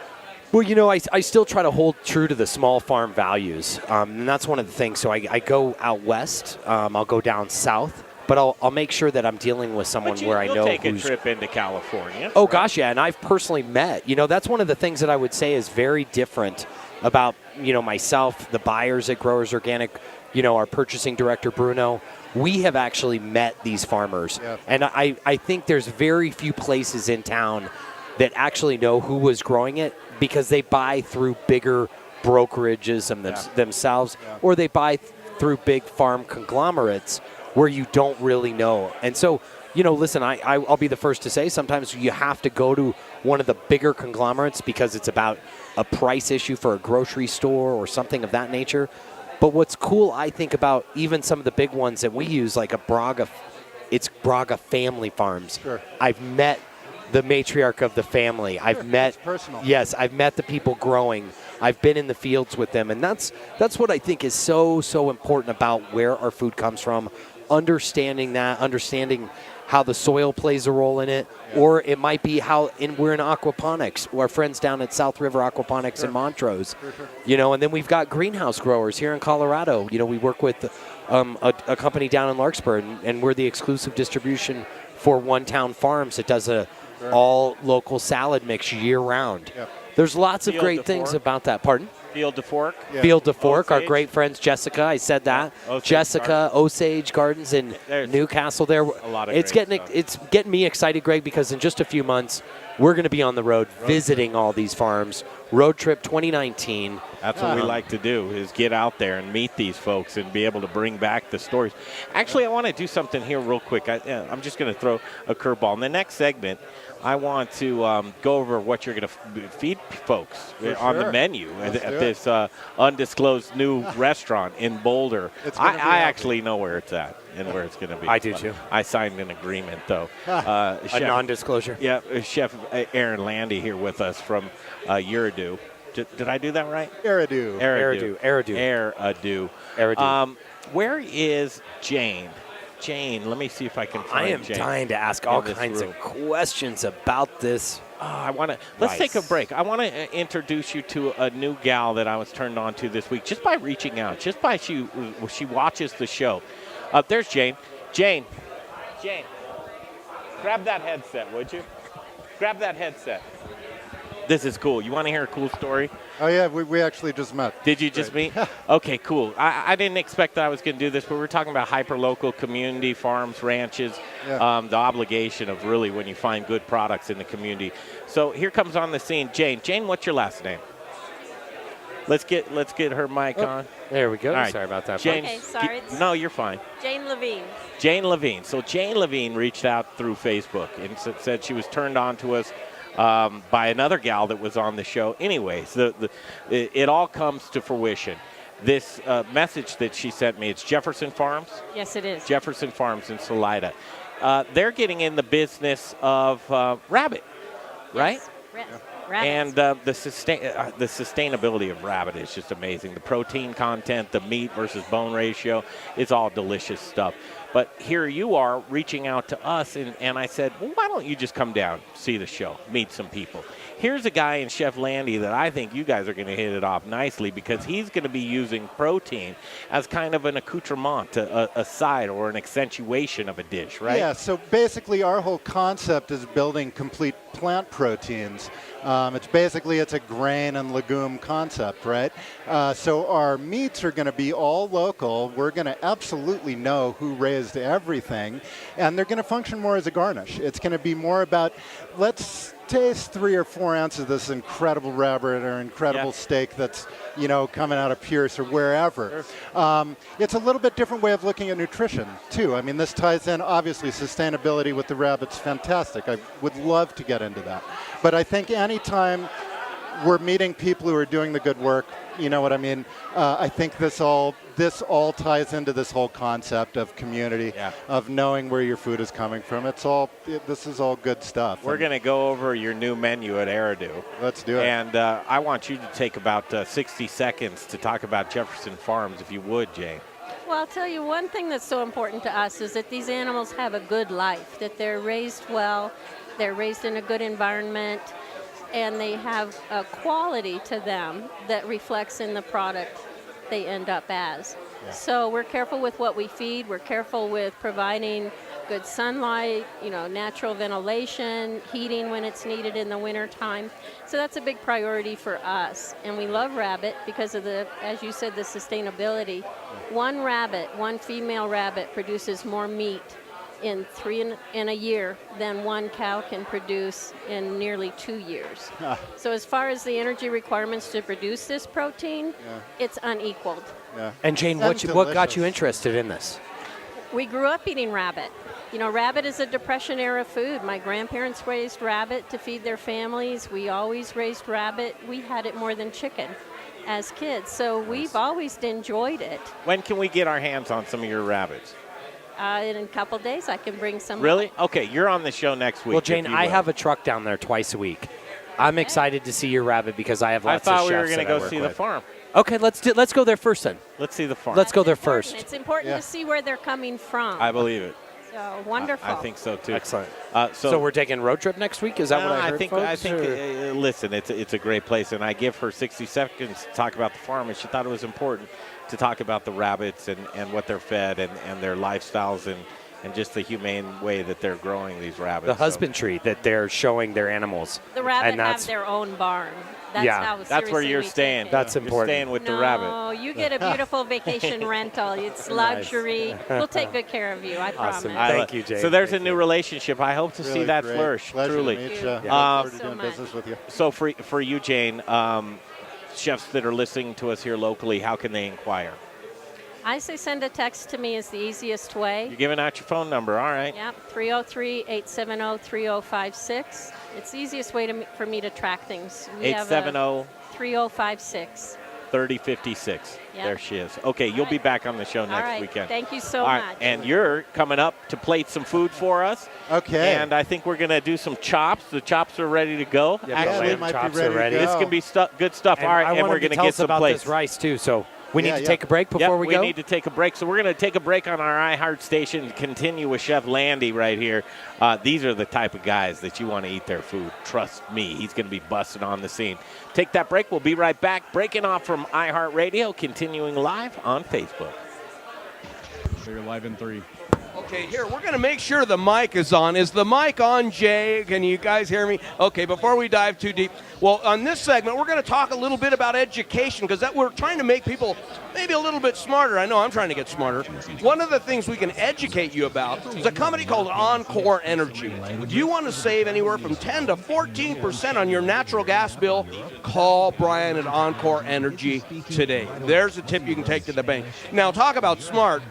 Well, I still try to hold true to the small farm values, and that's one of the things. So I go out west, I'll go down south, but I'll make sure that I'm dealing with someone where I know You'll take a who's. trip into California. Oh, gosh, yeah, and I've personally met. That's one of the things that I would say is very different about, myself, the buyers at Growers Organic, our purchasing director, Bruno. We have actually met these farmers, and I think there's very few places in town that actually know who was growing it, because they buy through bigger brokerages themselves, or they buy through big farm conglomerates where you don't really know. And so, listen, I'll be the first to say sometimes you have to go to one of the bigger conglomerates because it's about a price issue for a grocery store or something of that nature. But what's cool, I think, about even some of the big ones that we use, like it's Braga Family Farms. Sure. I've met the matriarch of the family. I've met, personal. Yes, I've met the people growing. I've been in the fields with them, and that's what I think is so important about where our food comes from. Understanding how the soil plays a role in it, or it might be we're in aquaponics. Our friends down at South River Aquaponics in Montrose, and then we've got greenhouse growers here in Colorado. We work with a company down in Larkspur, and we're the exclusive distribution for One Town Farms that does all local salad mix year round. Yep. There's lots of Field great to things Fork. about that. Pardon? Field to Fork. Yeah. Field to Fork, our Osage. great friends Jessica. I said that. Osage Jessica, Osage Gardens in There's Newcastle. There, a lot of it's great getting stuff. it's getting me excited, Greg, because in just a few months we're going to be on the road visiting all these farms. Road trip 2019. That's what we like to do, is get out there and meet these folks and be able to bring back the stories. Actually, I want to do something here real quick. I'm just going to throw a curveball. In the next segment, I want to go over what you're going to feed folks on the menu at this undisclosed new restaurant in Boulder. I actually know where it's at and where it's going to be. I do too. I signed an agreement, though. A non-disclosure. Yeah, Chef Aaron Lande here with us from Eridu. Did I do that right? Eridu. Where is Jane? Jane, let me see if I can find I am Jane dying to ask all kinds of questions about this. Let's take a break. I want to introduce you to a new gal that I was turned on to this week just by reaching out, just by she watches the show. There's Jane. Jane, grab that headset, would you? Grab that headset. This is cool. You want to hear a cool story? Oh, yeah, we actually just met. Did you just meet? Okay, cool. I didn't expect that I was going to do this, but we're talking about hyper-local community farms, ranches, the obligation of really when you find good products in the community. So here comes on the scene Jane. Jane, what's your last name? Let's get her mic on. There we go. All right. Sorry about that. Jane, Okay, sorry. no, you're fine. Jane Levine. Jane Levine. So Jane Levine reached out through Facebook and said she was turned on to us by another gal that was on the show. Anyways, it all comes to fruition. This message that she sent me, it's Jefferson Farms? Yes, it is. Jefferson Farms in Salida. They're getting in the business of rabbit, right? Yes. And the sustainability of rabbit is just amazing. The protein content, the meat versus bone ratio, it's all delicious stuff. But here you are reaching out to us, and I said, well, why don't you just come down, see the show, meet some people. Here's a guy in Chef Lande that I think you guys are going to hit it off nicely because he's going to be using protein as kind of an accoutrement, a side or an accentuation of a dish, right? Yeah, so basically our whole concept is building complete plant proteins. It's a grain and legume concept, right? So our meats are going to be all local. We're going to absolutely know who raised customized everything, and they're going to function more as a garnish. It's going to be more about, let's taste 3 or 4 ounces of this incredible rabbit or incredible steak that's, you know, coming out of Pierce or wherever. It's a little bit different way of looking at nutrition, too. I mean, this ties in, obviously, sustainability with the rabbit's fantastic. I would love to get into that. But I think anytime we're meeting people who are doing the good work, you know what I mean? I think this all ties into this whole concept of community, of knowing where your food is coming from. This is all good stuff. We're going to go over your new menu at Eridu. Let's do it. And I want you to take about 60 seconds to talk about Jefferson Farms, if you would, Jane. Well, I'll tell you one thing that's so important to us is that these animals have a good life, that they're raised well, they're raised in a good environment, and they have a quality to them that reflects in the product they end up as. So we're careful with what we feed. We're careful with providing good sunlight, you know, natural ventilation, heating when it's needed in the winter time. So that's a big priority for us. And we love rabbit because of the, as you said, the sustainability. One female rabbit produces more meat in a year than one cow can produce in nearly 2 years. So as far as the energy requirements to produce this protein, it's unequaled. And Jane, what got you interested in this? We grew up eating rabbit. You know, rabbit is a Depression era food. My grandparents raised rabbit to feed their families. We always raised rabbit. We had it more than chicken as kids. So we've always enjoyed it. When can we get our hands on some of your rabbits? In a couple days, I can bring some. Really? Okay, you're on the show next week. Well, Jane, I have a truck down there twice a week. I'm excited to see your rabbit because I have lots of chefs. I thought we were going to go see the farm. Okay, let's go there first then. Let's see the farm. Let's go there first. It's important to see where they're coming from. I believe it. So wonderful. I think so too. Excellent. So we're taking a road trip next week. Is that what I heard, folks, I think. Listen, it's a great place, and I give her 60 seconds to talk about the farm, and she thought it was important to talk about the rabbits and what they're fed and their lifestyles and just the humane way that they're growing these rabbits. The husbandry that they're showing their animals. The rabbit have their own barn. That's where you're staying. That's important. You're staying with the rabbit. No, you get a beautiful vacation rental. It's luxury. We'll take good care of you, I promise. Thank you, Jane. So there's a new relationship. I hope to see that great. flourish. Pleasure truly. to meet you. Thank Look you forward to so doing much. business with you. So for you, Jane, chefs that are listening to us here locally, how can they inquire? I say send a text to me is the easiest way. You're giving out your phone number, all right. Yep, 303-870-3056. It's the easiest way for me to track things. 870-3056. 3056. Yep. There she is. Okay, you'll be back on the show next weekend. Thank you so all right. much. And you're coming up to plate some food for us. Okay. And I think we're going to do some chops. The chops are ready to go. They might be ready to go. This can be good stuff. And all right, I and we're going to get some about plates. this rice too. So we need to take a break before we go? We need to take a break. So we're going to take a break on our iHeart station and continue with Chef Lande right here. These are the type of guys that you want to eat their food. Trust me, he's going to be busting on the scene. Take that break. We'll be right back. Breaking off from iHeartRadio, continuing live on Facebook. We're live in 3. Okay, here, we're going to make sure the mic is on. Is the mic on, Jay? Can you guys hear me? Okay, before we dive too deep, well, on this segment, we're going to talk a little bit about education because we're trying to make people maybe a little bit smarter. I know I'm trying to get smarter. One of the things we can educate you about is a company called Encore Energy. Do you want to save anywhere from 10 to 14% on your natural gas bill? Call Brian at Encore Energy today. There's a tip you can take to the bank. Now, talk about smart.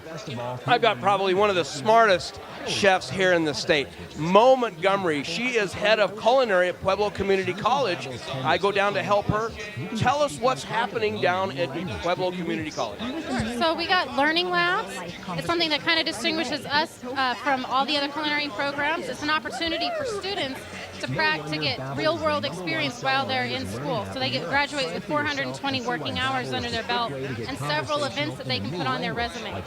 I've got probably one of the smartest chefs here in the state, Mo Montgomery. She is head of culinary at Pueblo Community College. I go down to help her. Tell us what's happening down at Pueblo Community College. Sure. So we got learning labs. It's something that kind of distinguishes us from all the other culinary programs. It's an opportunity for students to get real-world experience while they're in school. So they graduate with 420 working hours under their belt and several events that they can put on their resume.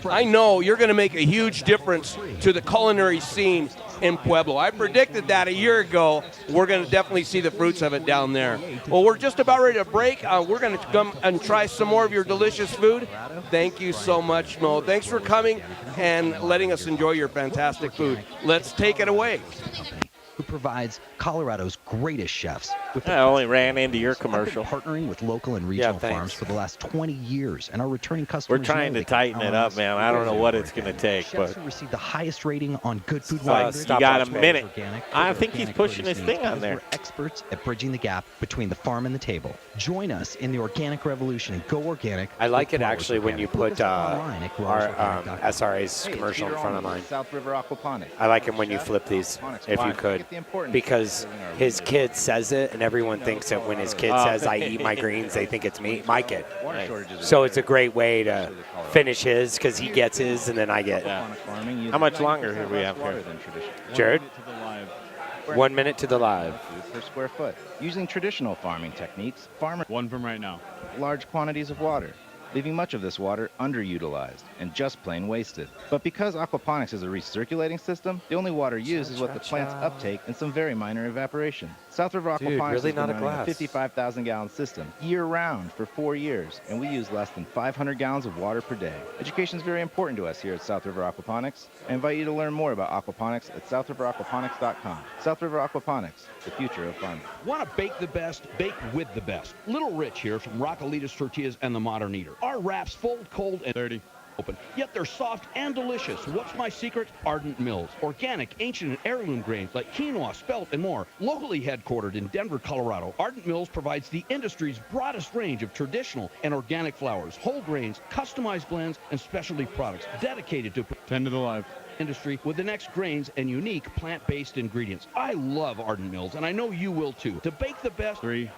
I know you're going to make a huge difference to the culinary scene in Pueblo. I predicted that a year ago. We're going to definitely see the fruits of it down there. Well, we're just about ready to break. We're going to come and try some more of your delicious food. Thank you so much, Mo. Thanks for coming and letting us enjoy your fantastic food. Let's take it away. Who provides Colorado's greatest chefs I only ran into your commercial. Partnering with local and regional farms for the last 20 years, and our returning customers. We're trying to tighten it up, man. I don't know what it's going to take, Chefs but who received the highest rating on Good Food you 100. got a minute. Organic, I think he's organic pushing his produce thing on needs. there. We're experts at bridging the gap between the farm and the table. Join us in the organic revolution and go organic. I like it with actually when you Growers put Organic. Online at our growersorganic.com. SRA's commercial in front of mine. South River Aquaponics. I like him when you flip these, if you could, because his kid says it, and everyone thinks that when his kid says, I eat my greens, they think it's me, my kid. So it's a great way to finish his, because he gets his, and then I get. How much longer here we have here? Jared? 1 minute to the live. Per square foot. Using traditional farming techniques, farmers. One from right now. Large quantities of water, leaving much of this water underutilized and just plain wasted. But because aquaponics is a recirculating system, the only water used is what the plants uptake and some very minor evaporation. South River Aquaponics really has not been a running glass. 55,000 gallon system year-round for 4 years, and we use less than 500 gallons of water per day. Education is very important to us here at South River Aquaponics. I invite you to learn more about aquaponics at southriveraquaponics.com. South River Aquaponics, the future of farming. Want to bake the best? Bake with the best. Little Rich here from Rockalitas Tortillas and the Modern Eater. Our wraps fold cold and 30. Open, yet they're soft and delicious. What's my secret? Ardent Mills. Organic, ancient, and heirloom grains like quinoa, spelt, and more. Locally headquartered in Denver, Colorado, Ardent Mills provides the industry's broadest range of traditional and organic flours, whole grains, customized blends, and specialty products dedicated to 10 to the live. Industry with the next grains and unique plant-based ingredients. I love Ardent Mills, and I know you will too. To bake the best, 3,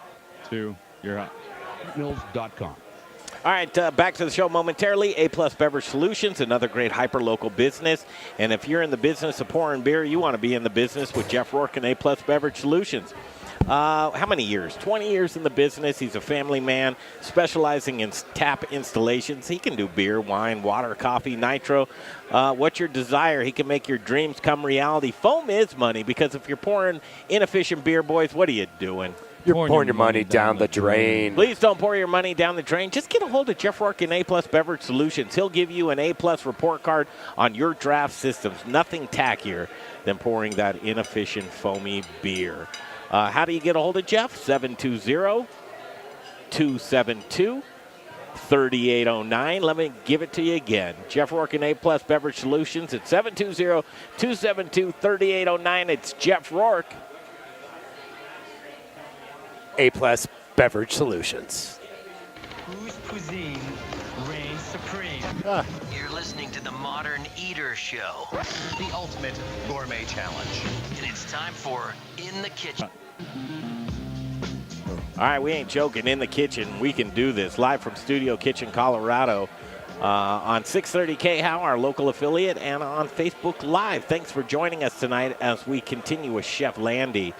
2, you're hot. ArdentMills.com. All right, back to the show momentarily. A-Plus Beverage Solutions, another great hyper-local business. And if you're in the business of pouring beer, you want to be in the business with Jeff Rourke and A-Plus Beverage Solutions. How many years? 20 years in the business. He's a family man specializing in tap installations. He can do beer, wine, water, coffee, nitro. What's your desire? He can make your dreams come reality. Foam is money, because if you're pouring inefficient beer, boys, what are you doing? You're pouring your money down the drain. Please don't pour your money down the drain. Just get a hold of Jeff Rourke and A-Plus Beverage Solutions. He'll give you an A-Plus report card on your draft systems. Nothing tackier than pouring that inefficient, foamy beer. How do you get a hold of Jeff? 720-272-3809. Let me give it to you again. Jeff Rourke and A-Plus Beverage Solutions at 720-272-3809. It's Jeff Rourke. A-Plus Beverage Solutions. Whose cuisine reigns supreme? You're listening to the Modern Eater Show, The ultimate gourmet challenge. and it's time for In the Kitchen. All right, we ain't joking. In the kitchen, we can do this. Live from Studio Kitchen, Colorado, on 630 KHOW, our local affiliate, and on Facebook Live. Thanks for joining us tonight as we continue with Chef Lande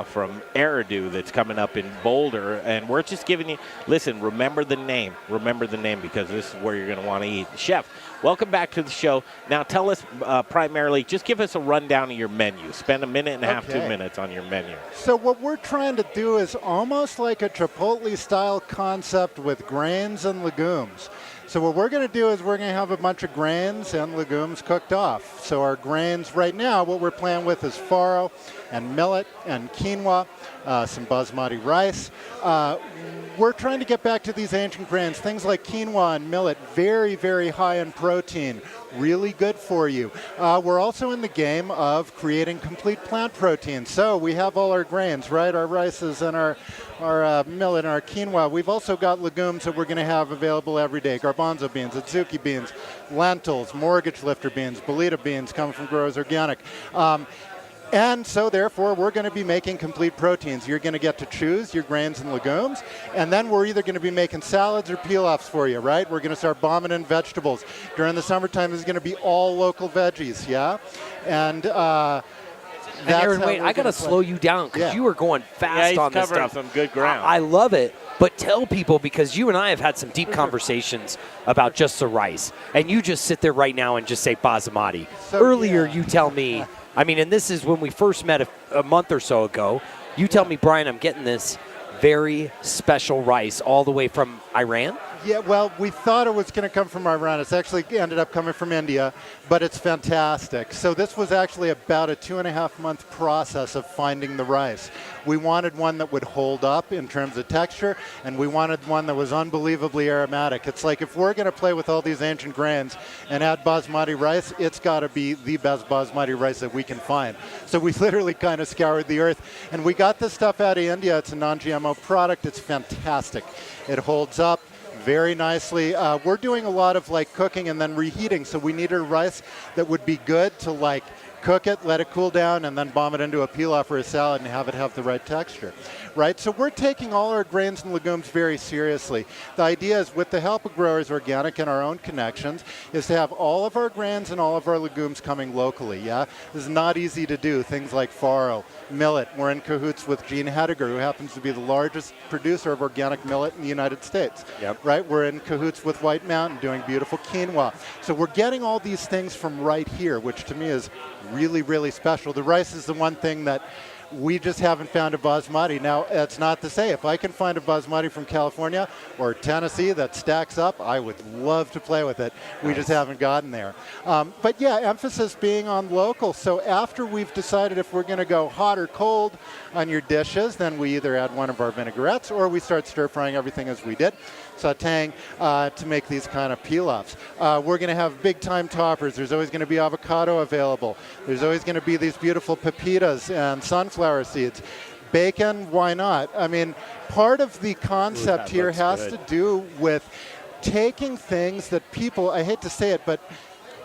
from Eridu that's coming up in Boulder. And we're just giving you, listen, remember the name. Remember the name, because this is where you're going to want to eat. Chef, welcome back to the show. Now tell us primarily, just give us a rundown of your menu. Spend a minute and a half, 2 minutes on your menu. So what we're trying to do is almost like a Chipotle-style concept with grains and legumes. So what we're going to do is we're going to have a bunch of grains and legumes cooked off. So our grains right now, what we're playing with is farro and millet and quinoa, some basmati rice. We're trying to get back to these ancient grains, things like quinoa and millet, very, very high in protein, really good for you. We're also in the game of creating complete plant protein. So we have all our grains, right? Our rices and our millet and our quinoa. We've also got legumes that we're going to have available every day. Garbanzo beans, Atsuki beans, lentils, mortgage lifter beans, Bolita beans coming from Growers Organic. And so, therefore, we're going to be making complete proteins. You're going to get to choose your grains and legumes, and then we're either going to be making salads or peel-offs for you, right? We're going to start bombing in vegetables. During the summertime, it's going to be all local veggies, yeah? And Aaron, wait, I got to slow you down, because you are going fast on this stuff. Some good ground. I love it, but tell people, because you and I have had some deep conversations about just the rice, and you just sit there right now and just say basmati. So, earlier, you tell me, I mean, and this is when we first met a month or so ago, you tell me, Brian, I'm getting this very special rice all the way from Iran? Yeah, well, we thought it was going to come from Iran. It's actually ended up coming from India, but it's fantastic. So this was actually about a 2.5-month process of finding the rice. We wanted one that would hold up in terms of texture, and we wanted one that was unbelievably aromatic. It's like if we're going to play with all these ancient grains and add basmati rice, it's got to be the best basmati rice that we can find. So we literally kind of scoured the earth, and we got this stuff out of India. It's a non-GMO product. It's fantastic. It holds up very nicely. We're doing a lot of like cooking and then reheating, so we needed a rice that would be good to like cook it, let it cool down, and then bomb it into a pilaf or a salad and have it have the right texture, right? So we're taking all our grains and legumes very seriously. The idea is, with the help of Growers Organic and our own connections, is to have all of our grains and all of our legumes coming locally, yeah? This is not easy to do. Things like farro, millet. We're in cahoots with Gene Hediger, who happens to be the largest producer of organic millet in the United States, right? We're in cahoots with White Mountain doing beautiful quinoa. So we're getting all these things from right here, which to me is really, really special. The rice is the one thing that we just haven't found a basmati. Now, that's not to say if I can find a basmati from California or Tennessee that stacks up, I would love to play with it. We just haven't gotten there. But yeah, emphasis being on local. So after we've decided if we're going to go hot or cold on your dishes, then we either add one of our vinaigrettes or we start stir frying everything as we did, sauteing to make these kind of pilafs. We're going to have big time toppers. There's always going to be avocado available. There's always going to be these beautiful pepitas and sunflower seeds. Bacon, why not? I mean, part of the concept here has to do with taking things that people, I hate to say it, but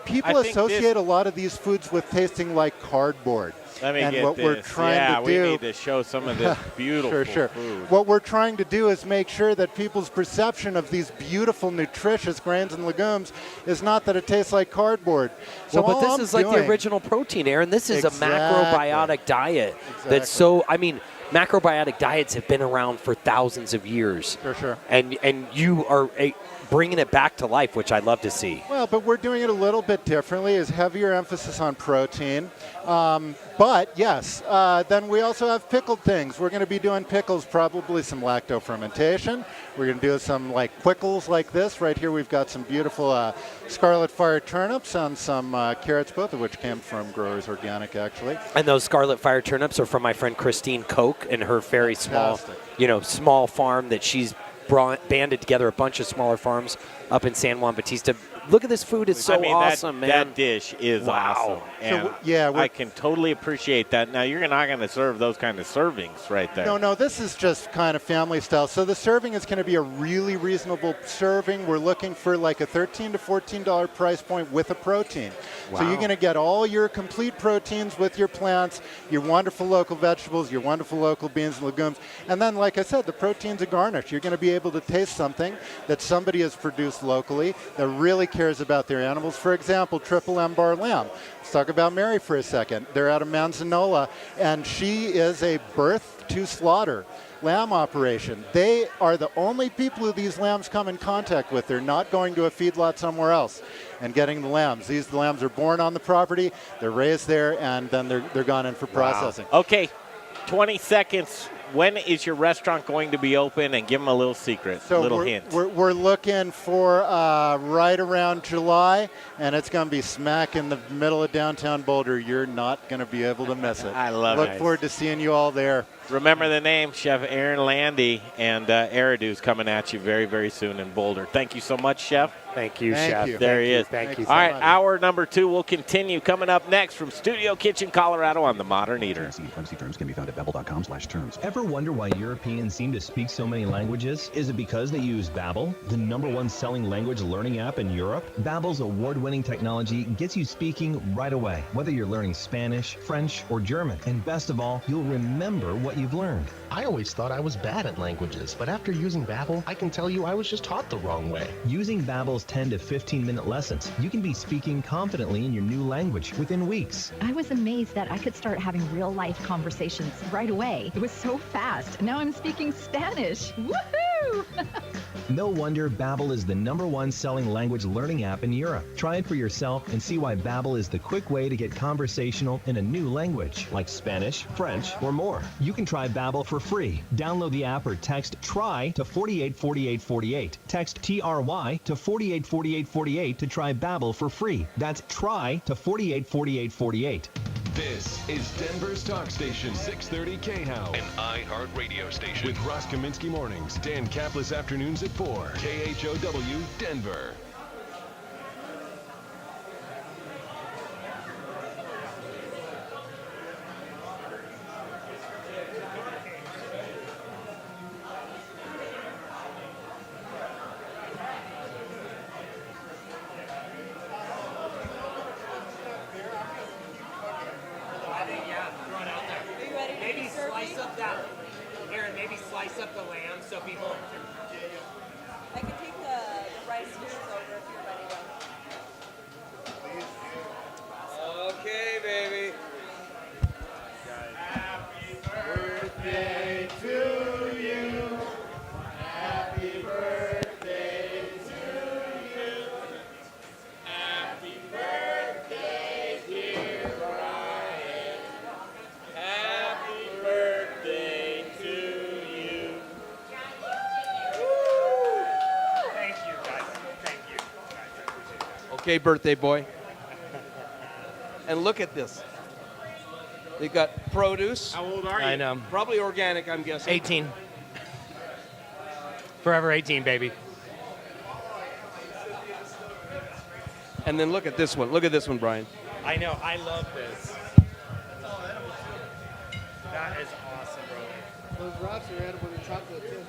people associate a lot of these foods with tasting like cardboard. Let me and get what this. we're trying to do, we need to show some of this beautiful food. What we're trying to do is make sure that people's perception of these beautiful, nutritious grains and legumes is not that it tastes like cardboard. So well, but this is like the original protein, Aaron. This is a macrobiotic diet that's so, I mean, macrobiotic diets have been around for thousands of years. For sure. And you are bringing it back to life, which I'd love to see. Well, but we're doing it a little bit differently, is heavier emphasis on protein. But yes, then we also have pickled things. We're going to be doing pickles, probably some lacto fermentation. We're going to do some like quickles like this. Right here we've got some beautiful scarlet fire turnips and some carrots, both of which came from Growers Organic, actually. And those scarlet fire turnips are from my friend Christine Koch and her very small, small farm that she's banded together a bunch of smaller farms up in San Juan Bautista. Look at this food. It's so awesome, man. That dish is awesome. And I can totally appreciate that. Now, you're not going to serve those kind of servings right there. No, this is just kind of family style. So the serving is going to be a really reasonable serving. We're looking for like a $13 to $14 price point with a protein. Wow. So you're going to get all your complete proteins with your plants, your wonderful local vegetables, your wonderful local beans and legumes. And then, like I said, the protein's a garnish. You're going to be able to taste something that somebody has produced locally that really cares about their animals. For example, Triple M Bar Lamb. Let's talk about Mary for a second. They're out of Manzanola, and she is a birth to slaughter lamb operation. They are the only people who these lambs come in contact with. They're not going to a feedlot somewhere else and getting the lambs. These lambs are born on the property, they're raised there, and then they're gone in for processing. Okay, 20 seconds. When is your restaurant going to be open? And give them a little secret, a little hint. We're looking for right around July, and it's going to be smack in the middle of downtown Boulder. You're not going to be able to miss it. I love it. Look forward to seeing you all there. Remember the name, Chef Aaron Lande, and Eridu is coming at you very, very soon in Boulder. Thank you so much, Chef. Thank you, Chef. There he is. Thank you. All right, hour number 2 will continue. Coming up next from Studio Kitchen, Colorado on The Modern Eater. Privacy terms can be found at babbel.com/terms. Ever wonder why Europeans seem to speak so many languages? Is it because they use Babbel, the #1 selling language learning app in Europe? Babbel's award-winning technology gets you speaking right away, whether you're learning Spanish, French, or German. And best of all, you'll remember what you've learned. I always thought I was bad at languages, but after using Babbel, I can tell you I was just taught the wrong way. Using Babbel's 10 to 15-minute lessons, you can be speaking confidently in your new language within weeks. I was amazed that I could start having real-life conversations right away. It was so fast. Now I'm speaking Spanish. Woohoo! No wonder Babbel is the #1 selling language learning app in Europe. Try it for yourself and see why Babbel is the quick way to get conversational in a new language, like Spanish, French, or more. You can try Babbel for free. Download the app or text TRY to 484848. Text TRY to 484848 to try Babbel for free. That's TRY to 484848. This is Denver's talk station, 630 KHOW, an iHeart radio station. With Ross Kaminsky mornings, Dan Kaplis afternoons at 4, KHOW, Denver. Aaron, maybe slice up the lamb so people... I can take the rice dishes over if you're ready. Okay, baby. Happy birthday to you. Happy birthday to you. Happy birthday, dear Brian. Happy birthday to you. Thank you, guys. Thank you. Okay, birthday boy. And look at this. They got produce. How old are you? I know. Probably organic, I'm guessing. 18. Forever 18, baby. And then look at this one. Look at this one, Brian. I know. I love this. That is awesome, bro. Those rocks are edible with chocolate, too.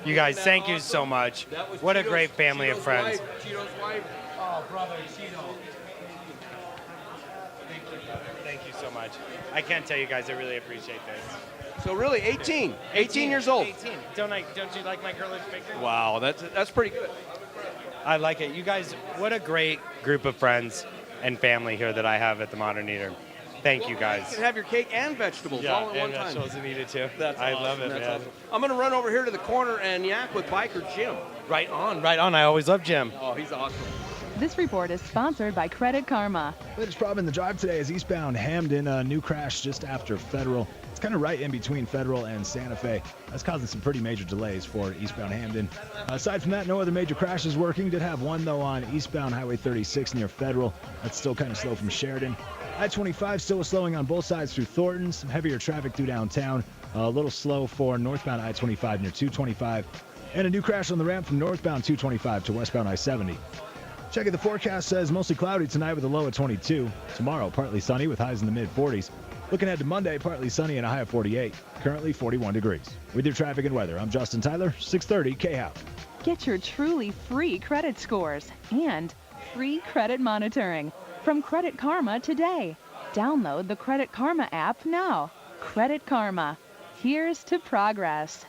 You guys, thank you so much. What a great family of friends. Cheeto's wife. Oh, brother, Cheeto. Thank you so much. I can't tell you guys, I really appreciate this. So really, 18 years old. 18. Don't you like my girlish picture? Wow, that's pretty good. I like it. You guys, what a great group of friends and family here that I have at the Modern Eater. Thank you guys. You can have your cake and vegetables all in one time. vegetables and eat it too. That's I awesome. love it, That's man. awesome. I'm going to run over here to the corner and yak with Biker Jim. Right on. I always love Jim. Oh, he's awesome. This report is sponsored by Credit Karma. Latest problem in the drive today is eastbound Hamden, a new crash just after Federal. It's kind of right in between Federal and Santa Fe. That's causing some pretty major delays for eastbound Hamden. Aside from that, no other major crashes working. Did have one, though, on eastbound Highway 36 near Federal. That's still kind of slow from Sheridan. I-25 still slowing on both sides through Thornton. Some heavier traffic through downtown. A little slow for northbound I-25 near 225. And a new crash on the ramp from northbound 225 to westbound I-70. Checking the forecast, says mostly cloudy tonight with a low of 22. Tomorrow, partly sunny with highs in the mid-40s. Looking ahead to Monday, partly sunny and a high of 48. Currently 41 degrees. With your traffic and weather, I'm Justin Tyler, 630 KHOW. Get your truly free credit scores and free credit monitoring from Credit Karma today. Download the Credit Karma app now. Credit Karma. Here's to progress.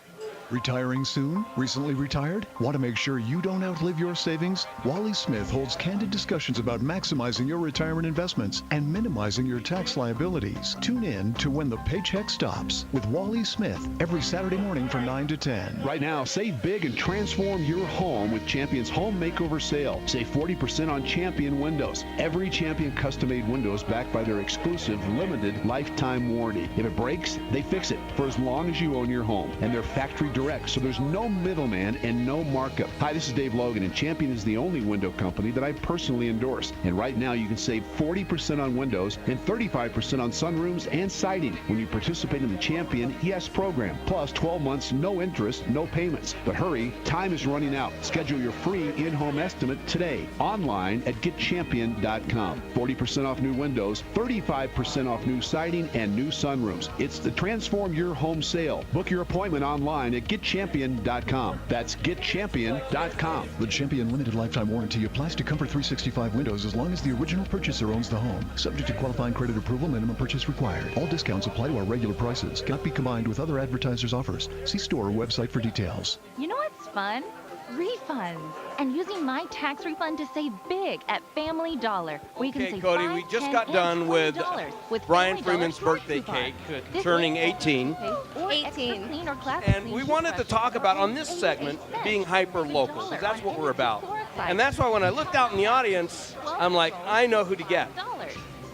Retiring soon? Recently retired? Want to make sure you don't outlive your savings? Wally Smith holds candid discussions about maximizing your retirement investments and minimizing your tax liabilities. Tune in to When the Paycheck Stops with Wally Smith every Saturday morning from 9 to 10. Right now, save big and transform your home with Champion's Home Makeover Sale. Save 40% on Champion windows. Every Champion custom-made window is backed by their exclusive limited lifetime warranty. If it breaks, they fix it for as long as you own your home. And they're factory direct, so there's no middleman and no markup. Hi, this is Dave Logan, and Champion is the only window company that I personally endorse. And right now, you can save 40% on windows and 35% on sunrooms and siding when you participate in the Champion ES program. Plus, 12 months, no interest, no payments. But hurry, time is running out. Schedule your free in-home estimate today online at getchampion.com. 40% off new windows, 35% off new siding and new sunrooms. It's the Transform Your Home sale. Book your appointment online at getchampion.com. That's getchampion.com. The Champion limited lifetime warranty applies to Comfort 365 windows as long as the original purchaser owns the home. Subject to qualifying credit approval, minimum purchase required. All discounts apply to our regular prices. Cannot be combined with other advertisers' offers. See store or website for details. You know what's fun? refunds, and using my tax refund to save big at Family Dollar. We can Okay, save Cody, $5, we just $10, got and done with $20 with Brian Family Freeman's Dollar birthday coupon. cake, This turning way, 18. or extra clean or classic And clean we wanted to toothbrushes talk about on this 88 segment cents. being hyper local, because that's what we're about. And that's why when I looked out in the audience, I'm like, I know who to get.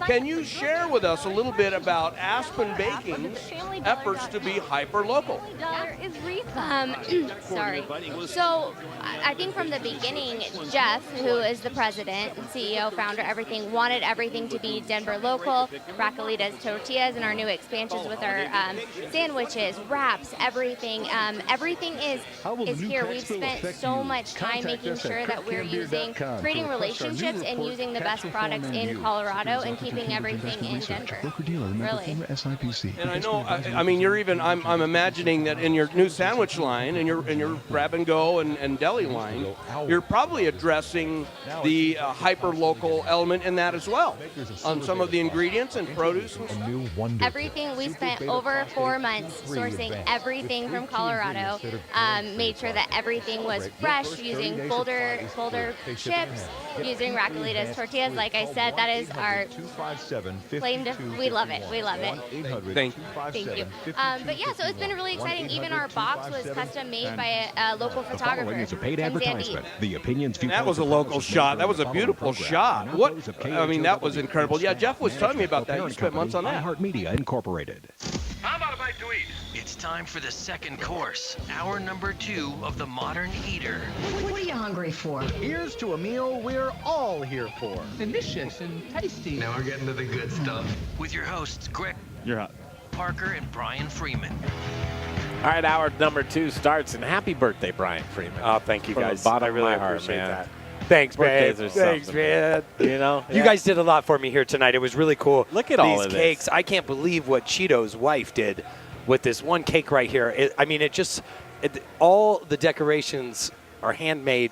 Can you share with us a little bit about Aspen Baking's efforts to be hyper local? Sorry. So I think from the beginning, Jeff, who is the president, CEO, founder, everything, wanted everything to be Denver local, Raquelitas tortillas, and our new expansions with our sandwiches, wraps, everything. Everything is here. We've spent so much time making sure that we're creating relationships and using the best products in Colorado and keeping everything in Denver. Really. And I know, I mean, you're even, I'm imagining that in your new sandwich line and your grab and go and deli line, you're probably addressing the hyper local element in that as well, on some of the ingredients and produce. Everything, we spent over 4 months sourcing everything from Colorado, made sure that everything was fresh, using folder chips, using Raquelitas tortillas. Like I said, that is our claim to, we love it. We love it. Thank you. But yeah, so it's been really exciting. Even our box was custom made by a local photographer. It's a paid advertisement. The opinions. That was a local shot. That was a beautiful shot. What? I mean, that was incredible. Yeah, Jeff was telling me about that. You spent months on that. iHeartMedia Incorporated. How about a bite to eat? It's time for the second course, hour number 2 of the Modern Eater. What are you hungry for? Here's to a meal we're all here for. Delicious and tasty. Now we're getting to the good stuff. With your hosts, Greg, You're hot. Parker, and Brian Freeman. All right, hour number 2 starts, and happy birthday, Brian Freeman. Oh, thank you, From guys. the bottom I really of my heart, appreciate man. that. Thanks, Birthdays man. are Thanks, something, man. You know? You guys did a lot for me here tonight. It was really cool. Look at all these of this. cakes. I can't believe what Cheeto's wife did with this one cake right here. All the decorations are handmade,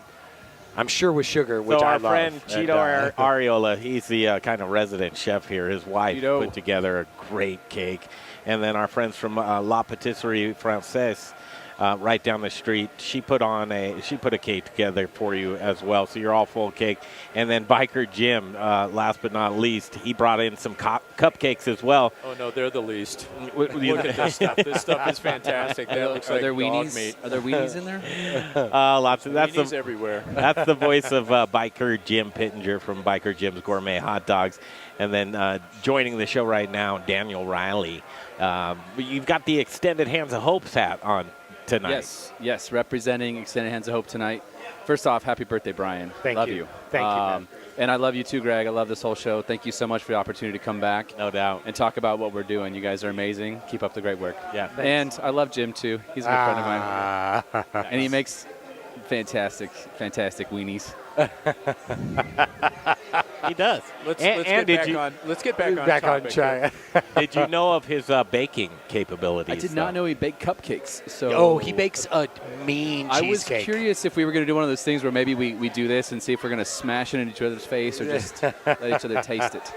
I'm sure, with sugar, which So I our love. friend Cheeto Ariola, he's the kind of resident chef here. His wife put together a great cake. And then our friends from La Patisserie Française, right down the street, she put a cake together for you as well. So you're all full cake. And then Biker Jim, last but not least, he brought in some cupcakes as well. Oh no, they're the least. Look at this stuff. This stuff is fantastic. That looks like there dog weenies? meat. Are there weenies in there? Lots of weenies everywhere. That's the voice of Biker Jim Pittenger from Biker Jim's Gourmet Hot Dogs. And then joining the show right now, Daniel Ryley. You've got the Extended Hands of Hope's hat on tonight. Yes, representing Extended Hands of Hope tonight. First off, happy birthday, Brian. Thank you. Thank you, man. And I love you too, Greg. I love this whole show. Thank you so much for the opportunity to come back. No doubt. And talk about what we're doing. You guys are amazing. Keep up the great work. Yeah. And I love Jim too. He's a good friend of mine. And he makes fantastic weenies. He does. Let's get back on track. Did you know of his baking capabilities? I did not know he baked cupcakes. So he bakes a mean cheesecake. I was curious if we were going to do one of those things where maybe we do this and see if we're going to smash it in each other's face or just let each other taste it.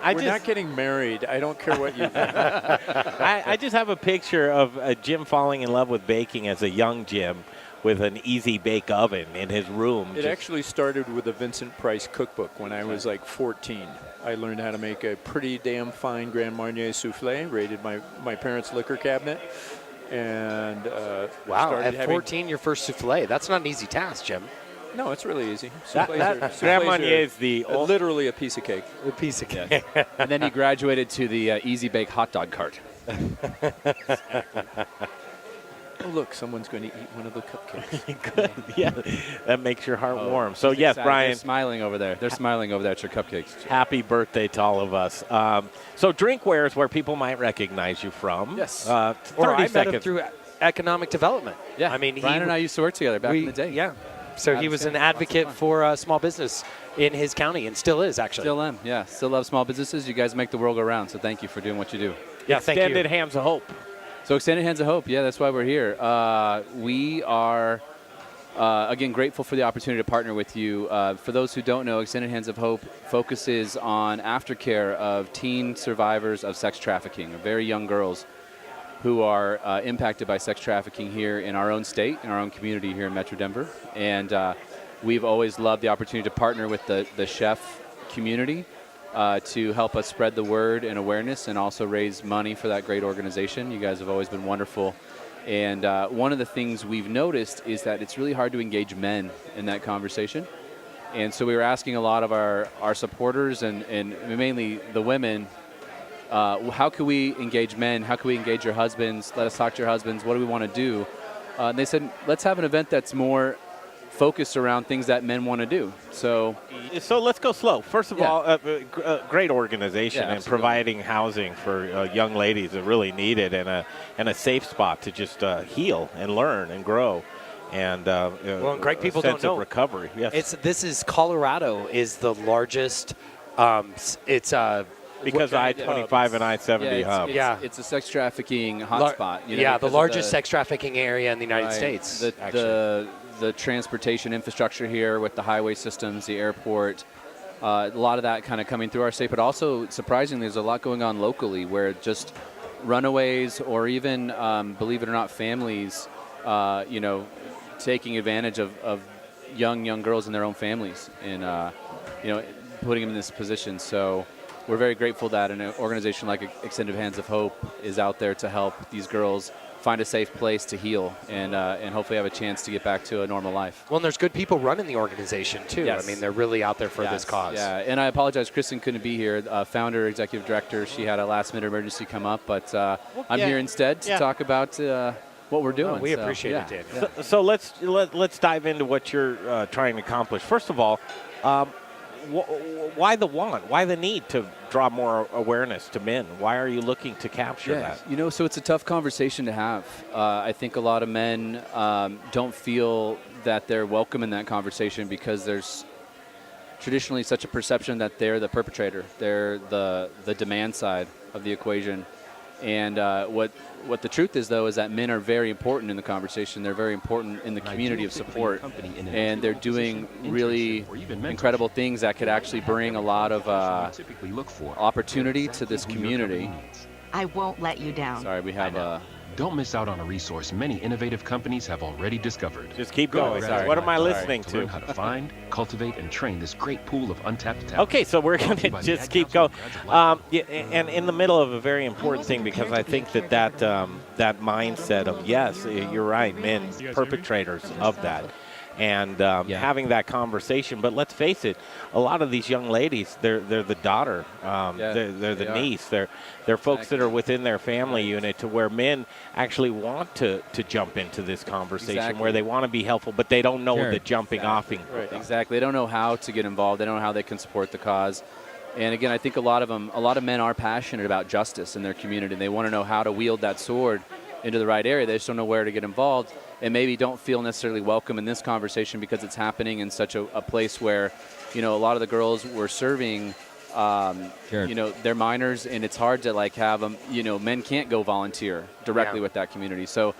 We're not getting married. I don't care what you think. I just have a picture of Jim falling in love with baking as a young Jim, with an easy bake oven in his room. It actually started with a Vincent Price cookbook when I was like 14. I learned how to make a pretty damn fine Grand Marnier souffle, raided my parents' liquor cabinet. And wow, at 14, your first souffle. That's not an easy task, Jim. No, it's really easy. Grand Marnier is literally a piece of cake. A piece of cake. And then he graduated to the Easy Bake hot dog cart. Oh, look, someone's going to eat one of the cupcakes. Good. Yeah, that makes your heart warm. So, yes, excited. Brian. They're smiling over there. They're smiling over there at your cupcakes. Happy birthday to all of us. So, drinkware is where people might recognize you from. Yes. 30 or I seconds. met him through economic development. Yeah. I mean, Brian and I used to work together back in the day. Yeah. So he was an advocate for small business in his county and still is, actually. Still am, yeah. Still love small businesses. You guys make the world go round, so thank you for doing what you do. Yeah, thank you. Extended Hands of Hope. So Extended Hands of Hope, yeah, that's why we're here. We are, again, grateful for the opportunity to partner with you. For those who don't know, Extended Hands of Hope focuses on aftercare of teen survivors of sex trafficking, or very young girls. who are impacted by sex trafficking here in our own state, in our own community here in Metro Denver. And we've always loved the opportunity to partner with the chef community to help us spread the word and awareness and also raise money for that great organization. You guys have always been wonderful. And one of the things we've noticed is that it's really hard to engage men in that conversation. And so we were asking a lot of our supporters and mainly the women, how can we engage men? How can we engage your husbands? Let us talk to your husbands. What do we want to do? And they said, let's have an event that's more focused around things that men want to do. So let's go slow. First of all, great organization and absolutely. Providing housing for young ladies that really need it and a safe spot to just heal and learn and grow. And and great people sense don't know of recovery. Yes, this is Colorado is the largest. It's because I-25 and I-70 hub. It's a sex trafficking hotspot. The largest sex trafficking area in the United States. The transportation infrastructure here with the highway systems, the airport, a lot of that kind of coming through our state. But also, surprisingly, there's a lot going on locally where just runaways or even, believe it or not, families, taking advantage of young girls in their own families and, putting them in this position. So we're very grateful that an organization like Extended Hands of Hope is out there to help these girls find a safe place to heal and hopefully have a chance to get back to a normal life. Well, and there's good people running the organization, too. Yes. I mean, they're really out there for this cause. Yeah, and I apologize, Kristen couldn't be here, founder, executive director. She had a last-minute emergency come up, but I'm here instead to talk about what we're doing. We appreciate it, Dan. Yeah. So let's dive into what you're trying to accomplish. First of all, why the want? Why the need to draw more awareness to men? Why are you looking to capture that? So it's a tough conversation to have. I think a lot of men don't feel that they're welcome in that conversation because there's traditionally such a perception that they're the perpetrator. They're the demand side of the equation. And what the truth is, though, is that men are very important in the conversation. They're very important in the community of support. And they're doing really incredible things that could actually bring a lot of opportunity to this community. I won't let you down. Sorry, we have Don't miss out on a resource many innovative companies have already discovered. Just keep going. What am I listening to? Learn how to find, cultivate, and train this great pool of untapped talent. Okay, so we're going to just keep going. And in the middle of a very important thing, because I think that mindset of, yes, you're right, men, perpetrators of that. And having that conversation. But let's face it, a lot of these young ladies, they're the daughter, they're the niece, they're folks that are within their family unit to where men actually want to jump into this conversation where they want to be helpful, but they don't know the jumping offing. Right, exactly. They don't know how to get involved. They don't know how they can support the cause. And again, I think a lot of men are passionate about justice in their community. And they want to know how to wield that sword into the right area. They just don't know where to get involved and maybe don't feel necessarily welcome in this conversation because it's happening in such a place where, a lot of the girls were serving, they're minors, and it's hard to have them, men can't go volunteer directly with that community. So,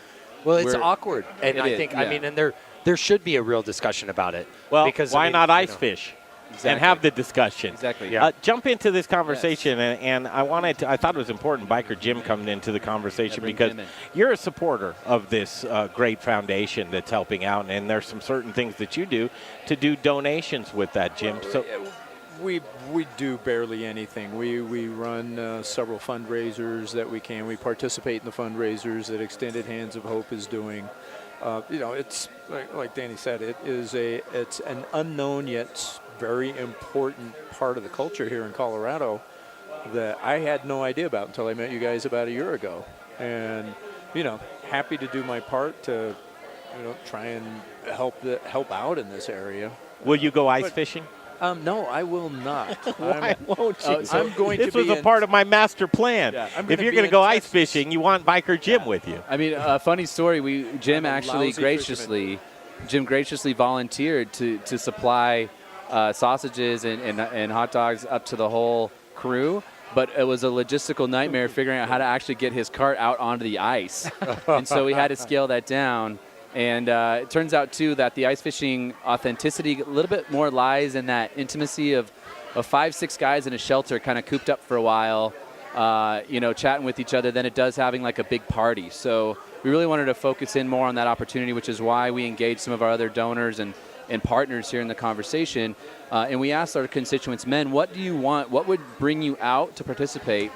it's awkward. And I think, and there should be a real discussion about it. Well, because why not ice fish? Exactly. And have the discussion. Exactly. Jump into this conversation, and I thought it was important Biker Jim coming into the conversation because you're a supporter of this great foundation that's helping out, and there's some certain things that you do to do donations with that, Jim. So we do barely anything. We run several fundraisers that we can. We participate in the fundraisers that Extended Hands of Hope is doing. It's like Danny said, it's an unknown yet very important part of the culture here in Colorado that I had no idea about until I met you guys about a year ago. And, happy to do my part to, try and help out in this area. Will you go ice fishing? No, I will not. Why won't you? I'm going this to be was a part of my master plan. Yeah, if you're going to go ice fishing, you want Biker Jim with you. I mean, a funny story. Jim actually graciously volunteered to supply sausages and hot dogs up to the whole crew. But it was a logistical nightmare figuring out how to actually get his cart out onto the ice. And so we had to scale that down. And it turns out, too, that the ice fishing authenticity a little bit more lies in that intimacy of 5-6 guys in a shelter kind of cooped up for a while chatting with each other than it does having like a big party. So we really wanted to focus in more on that opportunity, which is why we engaged some of our other donors and partners here in the conversation. And we asked our constituents, men, what do you want? What would bring you out to participate?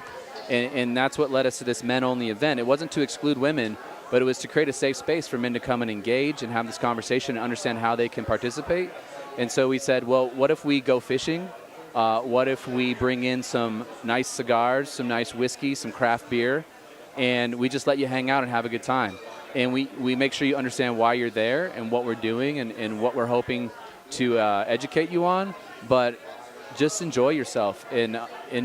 And that's what led us to this men-only event. It wasn't to exclude women, but it was to create a safe space for men to come and engage and have this conversation and understand how they can participate. And so we said, well, what if we go fishing? What if we bring in some nice cigars, some nice whiskey, some craft beer, and we just let you hang out and have a good time? And we make sure you understand why you're there and what we're doing and what we're hoping to educate you on. But just enjoy yourself and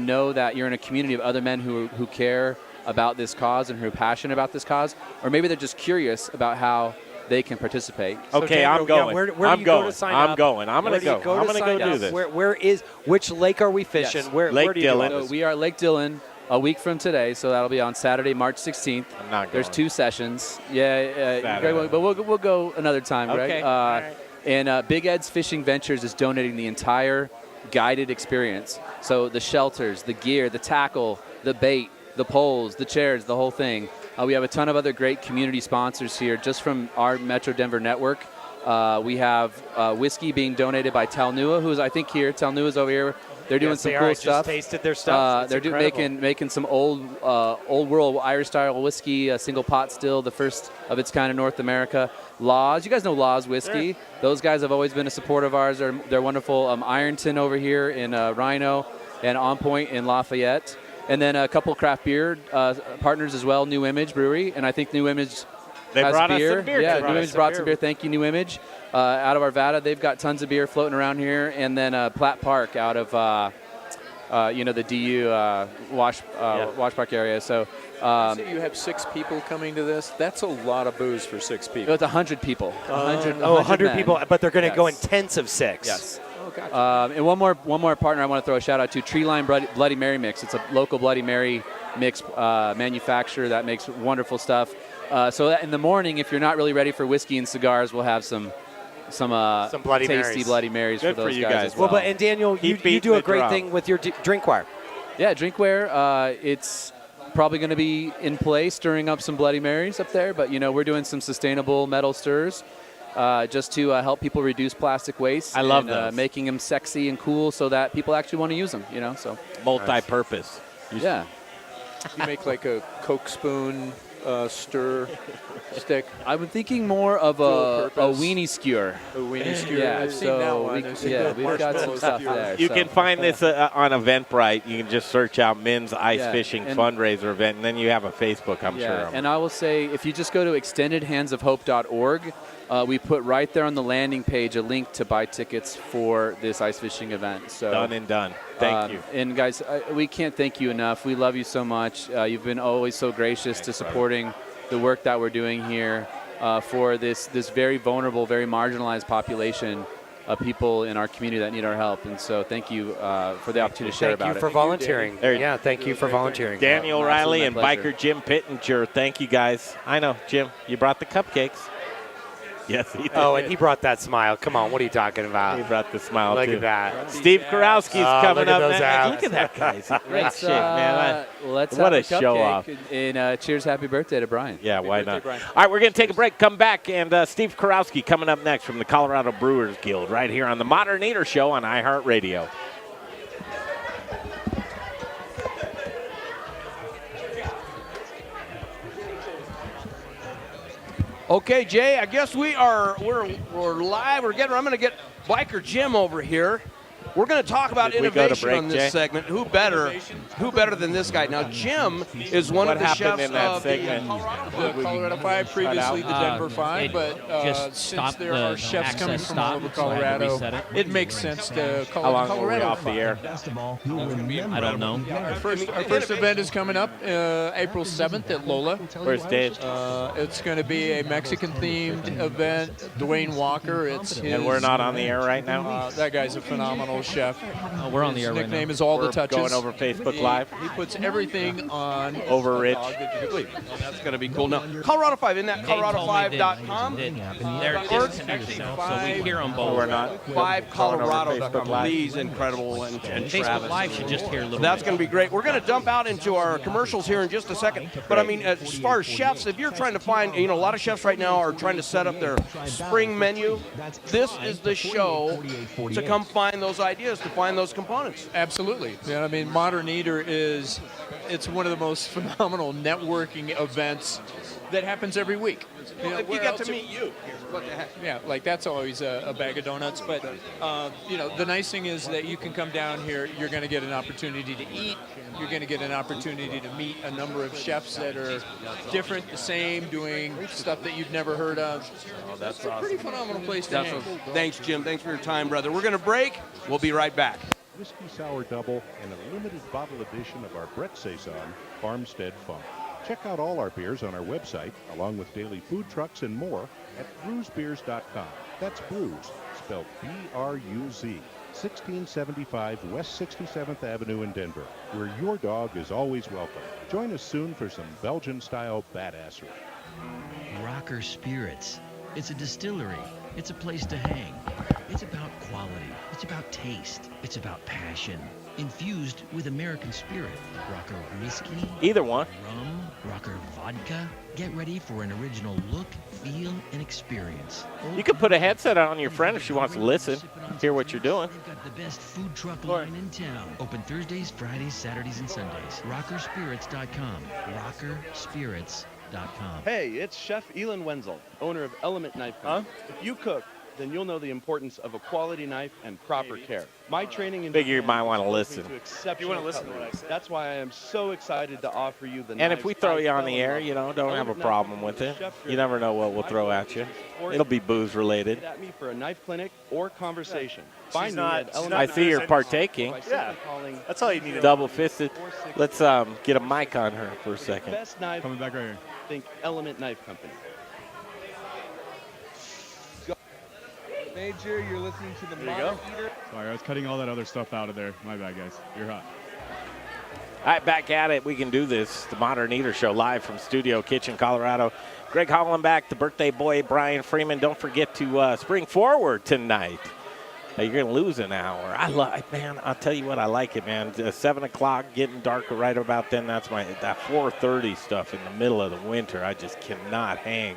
know that you're in a community of other men who care about this cause and who are passionate about this cause, or maybe they're just curious about how they can participate. Okay, I'm going. I'm going. I'm going. I'm going to go. I'm going to go do this. Which lake are we fishing? Yes. Where do you Dillon. do So we are at Lake Dillon a week from today, so that'll be on Saturday, March 16th. I'm not going. There's 2 sessions. Greg, but we'll go another time, Greg. Okay. All right. And Big Ed's Fishing Ventures is donating the entire guided experience. So the shelters, the gear, the tackle, the bait, the poles, the chairs, the whole thing. We have a ton of other great community sponsors here just from our Metro Denver network. We have whiskey being donated by Talnua, who's I think here. Talnua's over here. They're doing some cool stuff. Just tasted their stuff. They're making some old world Irish style whiskey, a single pot still, the first of its kind in North America. Laws, you guys know Laws whiskey. Sure. Those guys have always been a support of ours. They're wonderful. Ironton over here in Rhino, and On Point in Lafayette. And then a couple craft beer partners as well, New Image Brewery, and I think New Image has brought us beer. some beer. Yeah, New Image brought some beer. Thank you, New Image. Out of Arvada, they've got tons of beer floating around here. And then Platt Park out of, the DU Wash Park area. So you have 6 people coming to this. That's a lot of booze for 6 people. it's 100 people. 100 people, but they're going to go in tents of 6. Yes. Oh, gotcha. And one more partner I want to throw a shout out to, Treeline Bloody Mary Mix. It's a local Bloody Mary mix manufacturer that makes wonderful stuff. So that in the morning, if you're not really ready for whiskey and cigars, we'll have some Bloody tasty Marys. Bloody Marys Good for those for you guys guys. as well. Well, and Daniel, you do a great thing with your drinkware. Yeah, drinkware. It's probably going to be in place, stirring up some Bloody Marys up there. But we're doing some sustainable metal stirs. Just to help people reduce plastic waste. I love those. Making them sexy and cool so that people actually want to use them, So multi-purpose. Yeah. You make like a Coke spoon stir stick. I'm thinking more of a weenie skewer. A weenie skewer. Yeah, I've seen that one. We've got some stuff there. You can find this on Eventbrite. You can just search out Men's Ice Fishing Fundraiser Event, and then you have a Facebook, I'm sure. And I will say, if you just go to extendedhandsofhope.org, we put right there on the landing page a link to buy tickets for this ice fishing event. So done and done. Thank you. And guys, we can't thank you enough. We love you so much. You've been always so gracious to supporting the work that we're doing here for this very vulnerable, very marginalized population of people in our community that need our help. And so thank you for the opportunity to share about it. Thank you for volunteering. Thank you for volunteering. Daniel Ryley and Biker Jim Pittenger, thank you guys. I know, Jim, you brought the cupcakes. Yes, he did. Oh, and he brought that smile. Come on, what are you talking about? He brought the smile, Look too. at that. Steve Kurowski's coming up next. Look at that, guys. Great shape, man. Let's what have a show off. And cheers, happy birthday to Brian. Yeah, why not? All right, we're going to take a break, come back, and Steve Kurowski coming up next from the Colorado Brewers Guild right here on the Modern Eater Show on iHeartRadio. Okay, Jay, I guess we're live. I'm going to get Biker Jim over here. We're going to talk about innovation on this segment. Who better than this guy? Now, Jim is one of the chefs in that of segment? The Colorado 5, previously the Denver 5, but since there are chefs coming from all over Colorado, it makes sense to call How it long Colorado were we off 5. the air? I don't know. Our first event is coming up April 7th at Lola. Where's Dave? It's going to be a Mexican-themed event. Dwayne Walker. And we're not on the air right now? That guy's a phenomenal phenomenal chef. We're on the air His right nickname now. is All We're the Touches. going over Facebook Live. He puts everything on Over Rich. dog that you could believe. Oh, that's going to be cool. Now, Colorado 5, isn't that Colorado5.com? They're disconnected, so we hear them both. We're not. 5colorado.com. These incredible and Facebook Travis. Live should just hear a little That's bit. going to be great. We're going to dump out into our commercials here in just a second. But I mean, as far as chefs, if you're trying to find, a lot of chefs right now are trying to set up their spring menu. This is the show to come find those ideas, to find those components. Absolutely. Yeah, I mean, Modern Eater it's one of the most phenomenal networking events that happens every week. If you get to meet you. What the heck? Yeah, like that's always a bag of donuts. But, the nice thing is that you can come down here, you're going to get an opportunity to eat, you're going to get an opportunity to meet a number of chefs that are different, the same, doing stuff that you've never heard of. Oh, that's a pretty phenomenal place to hang. Thanks, Jim. Thanks for your time, brother. We're going to break. We'll be right back. Whiskey Sour Double and a limited bottle edition of our Brett Saison Farmstead Funk. Check out all our beers on our website, along with daily food trucks and more at brewsbeers.com. That's Brews, spelled B-R-U-Z, 1675 West 67th Avenue in Denver, where your dog is always welcome. Join us soon for some Belgian-style badassery. Rocker Spirits. It's a distillery. It's a place to hang. It's about quality. It's about taste. It's about passion. Infused with American spirit. Rocker whiskey. Either one. Rum. Rocker vodka. Get ready for an original look, feel, and experience. You could put a headset on your friend if she wants to listen, hear what you're doing. They've got the best food truck line in town. Open Thursdays, Fridays, Saturdays, and Sundays. RockerSpirits.com. RockerSpirits.com. Hey, it's Chef Elon Wenzel, owner of Element Knife Company. If you cook, then you'll know the importance of a quality knife and proper care. My training in Figure you might want to listen. You want to listen to what I say. That's why I am so excited to offer you the And if we throw you on the air, don't have a problem with it. You never know what we'll throw at you. It'll be booze related. At me for a knife clinic or conversation. Find me at I see you're partaking. Yeah, that's all you need. Double fisted. Let's get a mic on her for a second. Best knife. Coming back right here. Think Element Knife Company. Major, you're listening to the There you Modern go. Eater. Sorry, I was cutting all that other stuff out of there. My bad, guys. You're hot. All right, back at it. We can do this. The Modern Eater Show live from Studio Kitchen, Colorado. Greg Hollenbach, the birthday boy, Brian Freeman. Don't forget to spring forward tonight. You're going to lose an hour. I'll tell you what, I like it, man. 7 o'clock, getting darker right about then. That's that 4:30 stuff in the middle of the winter. I just cannot hang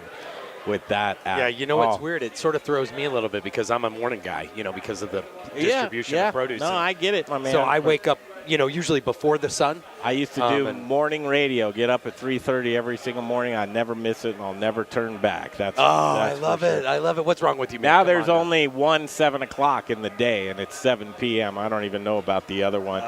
with that. Yeah, you know what's weird? It sort of throws me a little bit because I'm a morning guy, because of the distribution of produce. No, I get it, my man. So I wake up, usually before the sun. I used to do morning radio, get up at 3:30 every single morning. I never miss it, and I'll never turn back. I love it. I love it. What's wrong with you, man? Now there's only one 7 o'clock in the day, and it's 7 p.m. I don't even know about the other one.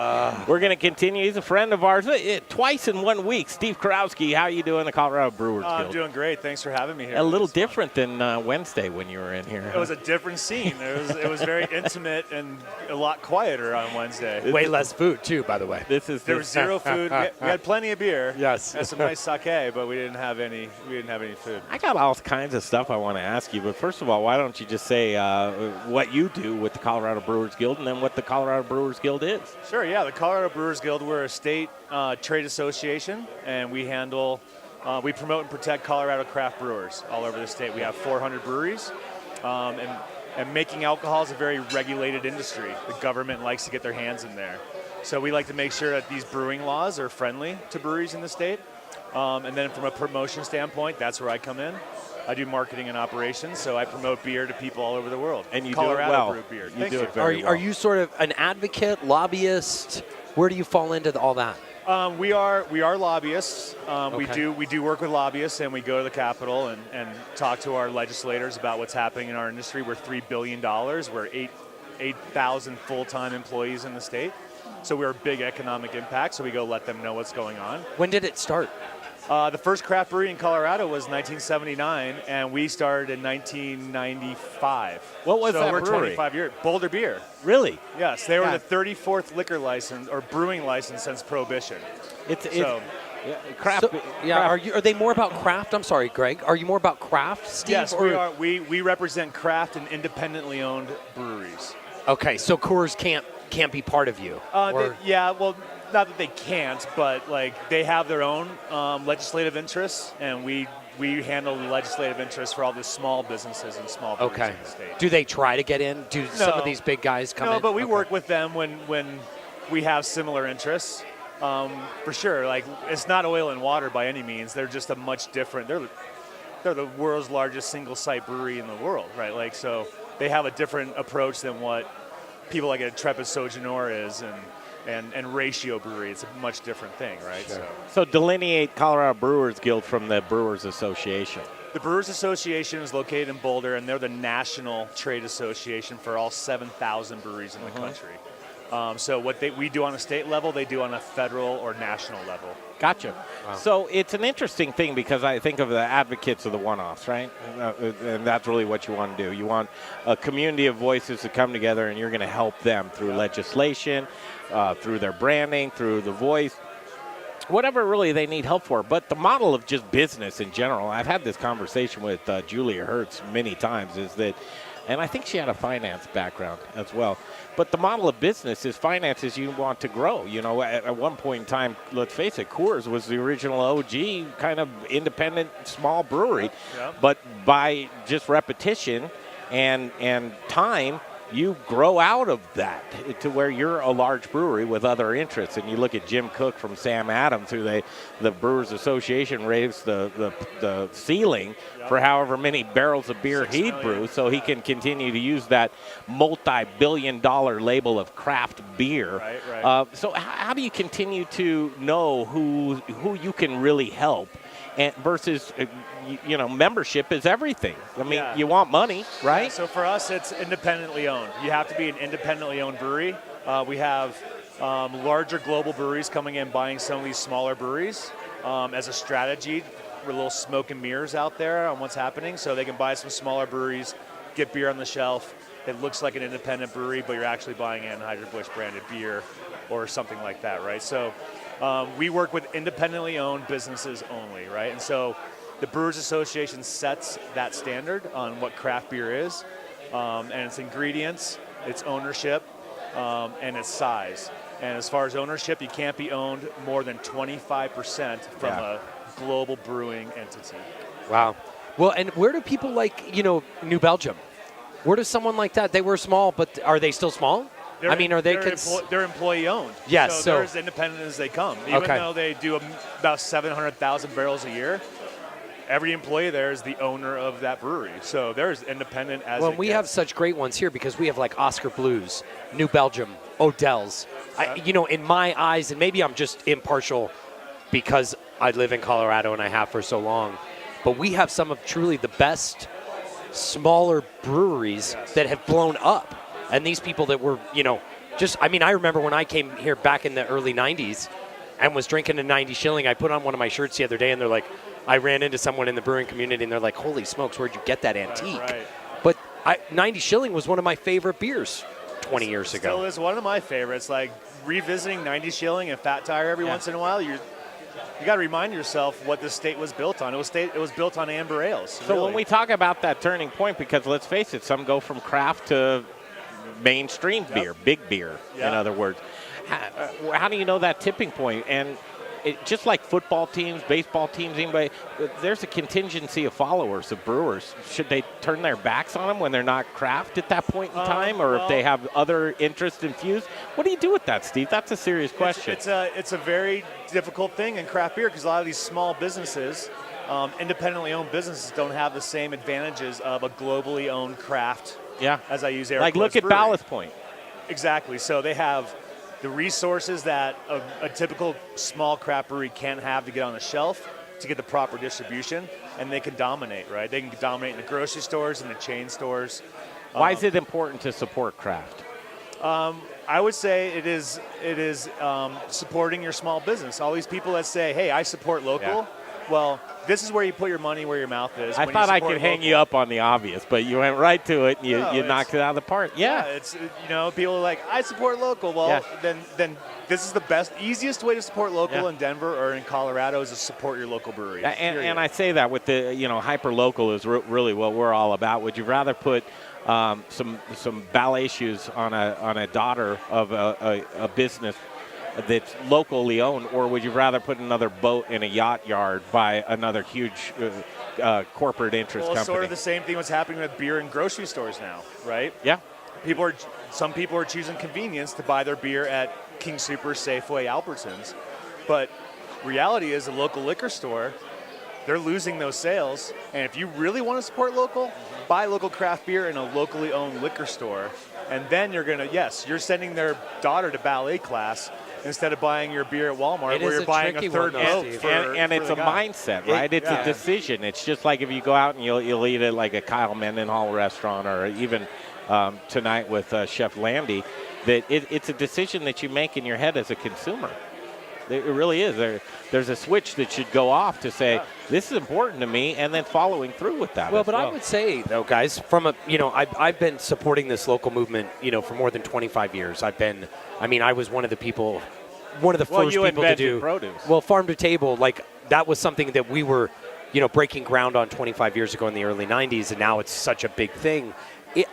We're going to continue. He's a friend of ours. Twice in 1 week. Steve Kurowski, how you doing, the Colorado Brewers Guild? I'm doing great. Thanks for having me here. A little different than Wednesday when you were in here. It was a different scene. It was very intimate and a lot quieter on Wednesday. Way less food, too, by the way. There was zero food. We had plenany of beer. Yes. And some nice sake, but we didn't have any food. I got all kinds of stuff I want to ask you, but first of all, why don't you just say what you do with the Colorado Brewers Guild and then what the Colorado Brewers Guild is? Sure, yeah. The Colorado Brewers Guild, we're a state trade association, and we we promote and protect Colorado craft brewers all over the state. We have 400 breweries, and making alcohol is a very regulated industry. The government likes to get their hands in there. So we like to make sure that these brewing laws are friendly to breweries in the state. And then from a promotion standpoint, that's where I come in. I do marketing and operations, so I promote beer to people all over the world. And you Colorado do it well. brew beer. You do it very well. Are you sort of an advocate, lobbyist? Where do you fall into all that? We are lobbyists. Okay. We do work with lobbyists, and we go to the Capitol and talk to our legislators about what's happening in our industry. We're $3 billion. We're 8,000 full-time employees in the state. So we're a big economic impact, so we go let them know what's going on. When did it start? The first craft brewery in Colorado was 1979, and we started in 1995. What was that we're brewery? 25 years. Boulder Beer. Really? Yes, they were the 34th liquor license or brewing license since Prohibition. Craft. Are they more about craft? I'm sorry, Greg. Are you more about craft, Steve? Yes, we are. We represent craft and independently owned breweries. Okay, so Coors can't be part of you. Yeah, well, not that they can't, but like they have their own legislative interests, and we handle the legislative interests for all the small businesses and small breweries in the state. Do they try to get in? Do some of these big guys come in? No, but we work with them when we have similar interests. For sure, like it's not oil and water by any means. They're just a much different. They're the world's largest single-site brewery in the world, right? Like so, they have a different approach than what people like at Intrepid Sojourner is, and Ratio Brewery. It's a much different thing, right? Sure. So delineate Colorado Brewers Guild from the Brewers Association. The Brewers Association is located in Boulder, and they're the national trade association for all 7,000 breweries in the country. So what we do on a state level, they do on a federal or national level. Gotcha. Wow. So it's an interesting thing because I think of the advocates of the one-offs, right? And that's really what you want to do. You want a community of voices to come together, and you're going to help them through legislation, through their branding, through the voice, whatever really they need help for. But the model of just business in general, I've had this conversation with Julia Hertz many times, is that, and I think she had a finance background as well. But the model of business is finances you want to grow. You know, at one point in time, let's face it, Coors was the original OG kind of independent small brewery. Yep. But by just repetition and time, you grow out of that to where you're a large brewery with other interests. And you look at Jim Cook from Sam Adams, who the Brewers Association raised the ceiling for however many barrels of beer he'd brew, so he can continue to use that multi-billion-dollar label of craft beer. Right. So how do you continue to know who you can really help? And versus, membership is everything. I mean, you want money, right? Yeah, so for us, it's independently owned. You have to be an independently owned brewery. We have larger global breweries coming in, buying some of these smaller breweries as a strategy. We're a little smoke and mirrors out there on what's happening, so they can buy some smaller breweries, get beer on the shelf. It looks like an independent brewery, but you're actually buying Anheuser-Busch branded beer or something like that, right? So we work with independently owned businesses only, right? And so the Brewers Association sets that standard on what craft beer is, and its ingredients, its ownership, and its size. And as far as ownership, you can't be owned more than 25% from a global brewing entity. Wow. Well, and where do people like, New Belgium? Where does someone like that? They were small, but are they still small? Are they? They're employee owned. Yes. So they're as independent as they come. Even though they do about 700,000 barrels a year, every employee there is the owner of that brewery. So they're as independent as. Well, we have such great ones here because we have like Oscar Blues, New Belgium, Odell's. In my eyes, and maybe I'm just impartial because I live in Colorado and I have for so long, but we have some of truly the best smaller breweries that have blown up. And these people that were, I remember when I came here back in the early 90s and was drinking a 90 shilling, I put on one of my shirts the other day and they're like, I ran into someone in the brewing community and they're like, holy smokes, where'd you get that antique? Right. But 90 shilling was one of my favorite beers 20 years ago. Still is one of my favorites. Like revisiting 90 shilling and Fat Tire every once in a while, you got to remind yourself what this state was built on. It was built on amber ales. So when we talk about that turning point, because let's face it, some go from craft to mainstream beer, big beer, in other words. How do you know that tipping point? And just like football teams, baseball teams, anybody, there's a contingency of followers of brewers. Should they turn their backs on them when they're not craft at that point in time, or if they have other interests infused? What do you do with that, Steve? That's a serious question. It's a very difficult thing in craft beer because a lot of these small businesses, independently owned businesses, don't have the same advantages of a globally owned craft. Yeah. As I use air like quotes, look at brewery. Ballast Point. Exactly. So they have the resources that a typical small craft brewery can't have to get on the shelf to get the proper distribution, and they can dominate, right? They can dominate in the grocery stores and the chain stores. Why is it important to support craft? I would say it is supporting your small business. All these people that say, hey, I support local, Well, this is where you put your money where your mouth is. I when thought you I support could hang local. you up on the obvious, but you went right to it and you No, knocked it out of the park. Yeah. It's people are like, I support local. Well, then this is the best, easiest way to support local in Denver or in Colorado is to support your local brewery. Yeah, and I say that with the hyper local is really what we're all about. Would you rather put some ballet shoes on a daughter of a business that's locally owned, or would you rather put another boat in a yacht yard by another huge corporate interest Well, it's company? sort of the same thing what's happening with beer in grocery stores now, right? Yeah. Some people are choosing convenience to buy their beer at King Soopers, Safeway, Albertsons, but reality is a local liquor store, they're losing those sales. And if you really want to support local, buy local craft beer in a locally owned liquor store. And then you're sending their daughter to ballet class instead of buying your beer at Walmart, where you're buying a third boat. And it's a mindset, right? It's a decision. It's just like if you go out and you'll eat at like a Kyle Mendenhall restaurant, or even tonight with Chef Lande, that it's a decision that you make in your head as a consumer. It really is. There's a switch that should go off to say, this is important to me, and then following through with that. Well, but I would say, though, guys, I've been supporting this local movement, for more than 25 years. I was one of the first people to do produce. Well, farm to table, that was something that we were, breaking ground on 25 years ago in the early 90s, and now it's such a big thing.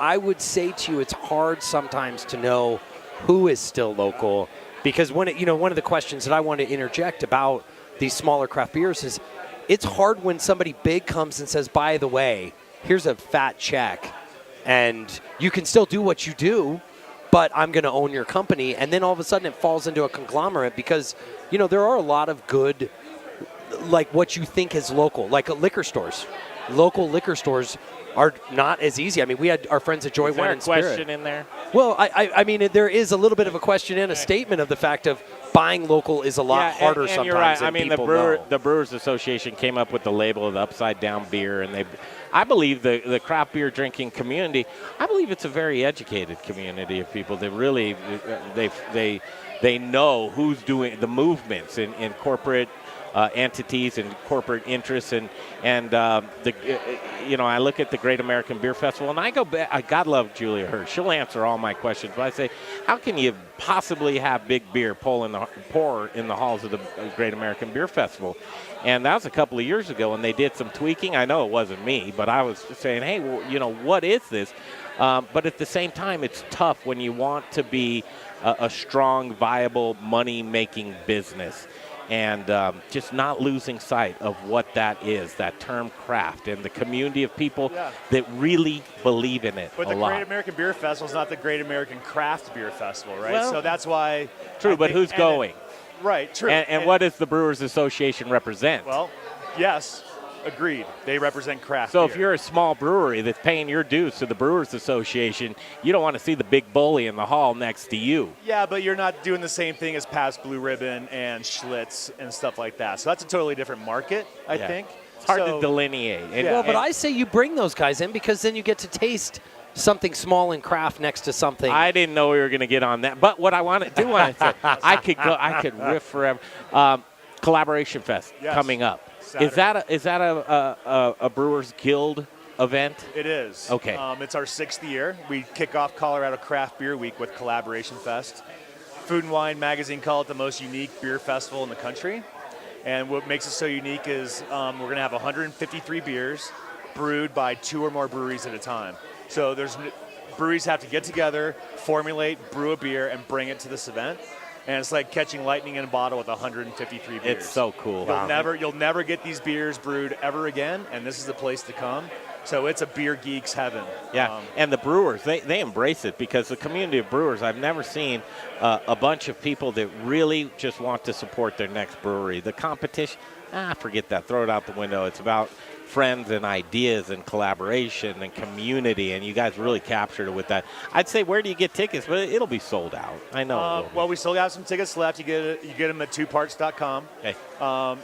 I would say to you, it's hard sometimes to know who is still local, because one of the questions that I want to interject about these smaller craft beers is, it's hard when somebody big comes and says, by the way, here's a fat check, and you can still do what you do, but I'm going to own your company. And then all of a sudden it falls into a conglomerate because, there are a lot of good, like what you think is local, like liquor stores. Local liquor stores are not as easy. I mean, we had our friends at Joy Wine and Spirit. Is there a question in there? Well, I mean, there is a little bit of a question and a statement of the fact of buying local is a lot harder and sometimes you're right. than I mean, people know. the Brewers Association came up with the label of the upside down beer, and I believe the craft beer drinking community, I believe it's a very educated community of people that really they know who's doing the movements in corporate entities and corporate interests, and I look at the Great American Beer Festival, and I go back. I God love Julia Hirsch. She'll answer all my questions. But I say, how can you possibly have big beer pour in the halls of the Great American Beer Festival? And that was a couple of years ago, and they did some tweaking. I know it wasn't me, but I was saying, hey, well, what is this? But at the same time, it's tough when you want to be a strong, viable, money-making business. And just not losing sight of what that is, that term craft, and the community of people that really believe in it But a the lot. Great American Beer Festival is not the Great American Craft Beer Festival, right? Well, so that's why. True, but who's going? Right, true. And what does the Brewers Association represent? Well, yes, agreed. They represent craft So beer. if you're a small brewery that's paying your dues to the Brewers Association, you don't want to see the big bully in the hall next to you. Yeah, but you're not doing the same thing as Pabst Blue Ribbon and Schlitz and stuff like that. So that's a totally different market, I think. It's hard to delineate. But I say you bring those guys in because then you get to taste something small and craft next to something. I didn't know we were going to get on that. But what I want to say, I could riff forever. Collaboration Fest coming up. Saturday. Is that a Brewers Guild event? It is. Okay. It's our 6th year. We kick off Colorado Craft Beer Week with Collaboration Fest. Food and Wine magazine call it the most unique beer festival in the country. And what makes it so unique is we're going to have 153 beers brewed by 2 or more breweries at a time. So breweries have to get together, formulate, brew a beer, and bring it to this event. And it's like catching lightning in a bottle with 153 beers. It's so cool. You'll never get these beers brewed ever again, and this is the place to come. So it's a beer geek's heaven. Yeah, and the brewers, they embrace it because the community of brewers, I've never seen a bunch of people that really just want to support their next brewery. The competition, forget that. Throw it out the window. It's about friends and ideas and collaboration and community, and you guys really captured it with that. I'd say, where do you get tickets? But it'll be sold out. I know. Well, we still have some tickets left. You get them at twoparts.com. Okay.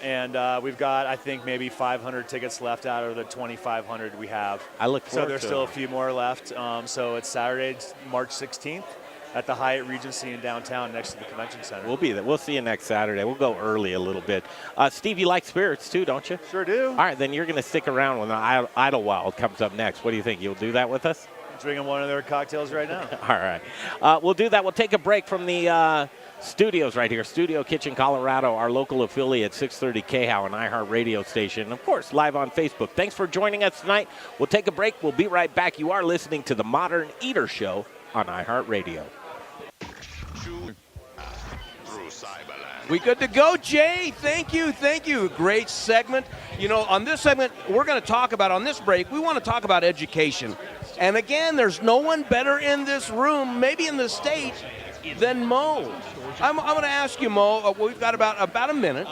And we've got, I think, maybe 500 tickets left out of the 2,500 we have. I look forward So there's to still it. a few more left. So it's Saturday, March 16th at the Hyatt Regency in downtown next to the convention center. We'll be there. We'll see you next Saturday. We'll go early a little bit. Steve, you like spirits too, don't you? Sure do. All right, then you're going to stick around when the Idlewild comes up next. What do you think? You'll do that with us? I'm drinking one of their cocktails right now. All right. We'll do that. We'll take a break from the studios right here. Studio Kitchen, Colorado, our local affiliate, 630 KHOW, an iHeart radio station. And, of course, live on Facebook. Thanks for joining us tonight. We'll take a break. We'll be right back. You are listening to the Modern Eater Show on iHeart Radio. We good to go, Jay? Thank you. Great segment. You know, on this segment, we're going to talk about, on this break, we want to talk about education. And again, there's no one better in this room, maybe in the state, than Mo. I'm going to ask you, Mo, we've got about a minute.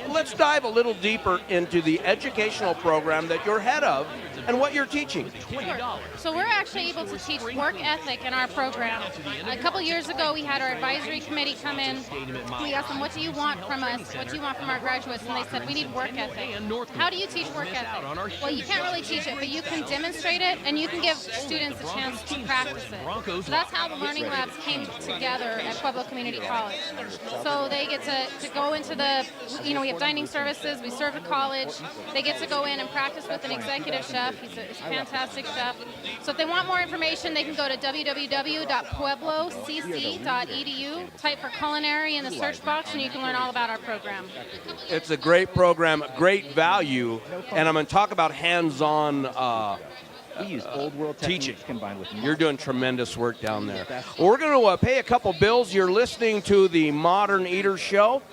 Let's dive a little deeper into the educational program that you're head of and what you're teaching. Sure. So we're actually able to teach work ethic in our program. A couple years ago, we had our advisory committee come in. We asked them, what do you want from us? What do you want from our graduates? And they said, we need work ethic. How do you teach work ethic? Well, you can't really teach it, but you can demonstrate it, and you can give students a chance to practice it. So that's how the Learning Labs came together at Pueblo Community College. So they get to go into the, we have dining services, we serve at college. They get to go in and practice with an executive chef. He's a fantastic chef. So if they want more information, they can go to www.pueblocc.edu, type for culinary in the search box, and you can learn all about our program. It's a great program, great value, and I'm going to talk about hands-on we use old world teaching. Combined with You're doing tremendous work down there. Well, we're going to pay a couple bills. You're listening to the Modern Eater Show.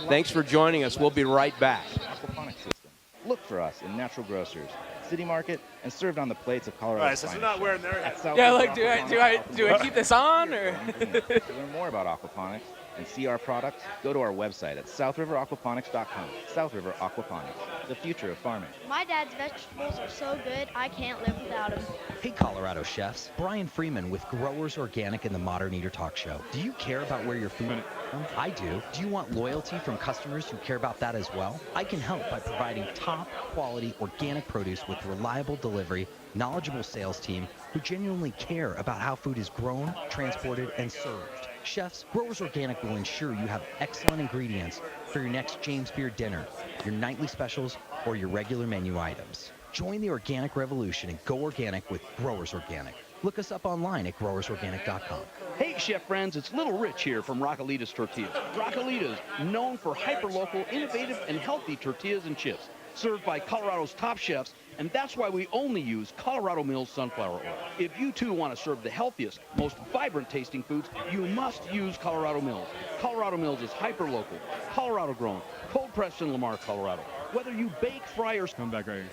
Thanks for joining us. We'll be right back. Aquaponics system. Look for us in natural grocers, City Market, and served on the plates of Colorado. All right, since we're not wearing their hats. Yeah, like, do I keep this on or? To learn more about aquaponics and see our products, go to our website at southriveraquaponics.com. South River Aquaponics, the future of farming. My dad's vegetables are so good, I can't live without them. Hey, Colorado chefs. Brian Freeman with Growers Organic and the Modern Eater Talk Show. Do you care about where your food comes from? I do. Do you want loyalty from customers who care about that as well? I can help by providing top quality organic produce with reliable delivery, knowledgeable sales team who genuinely care about how food is grown, transported, and served. Chefs, Growers Organic will ensure you have excellent ingredients for your next James Beard dinner, your nightly specials, or your regular menu items. Join the organic revolution and go organic with Growers Organic. Look us up online at growersorganic.com. Hey, chef friends, it's Little Rich here from Raquelitas Tortillas. Raquelitas, known for hyper-local, innovative, and healthy tortillas and chips, served by Colorado's top chefs, and that's why we only use Colorado Mills sunflower oil. If you too want to serve the healthiest, most vibrant tasting foods, you must use Colorado Mills. Colorado Mills is hyper-local, Colorado grown, cold pressed in Lamar, Colorado. Whether you bake, fry, or come back right here.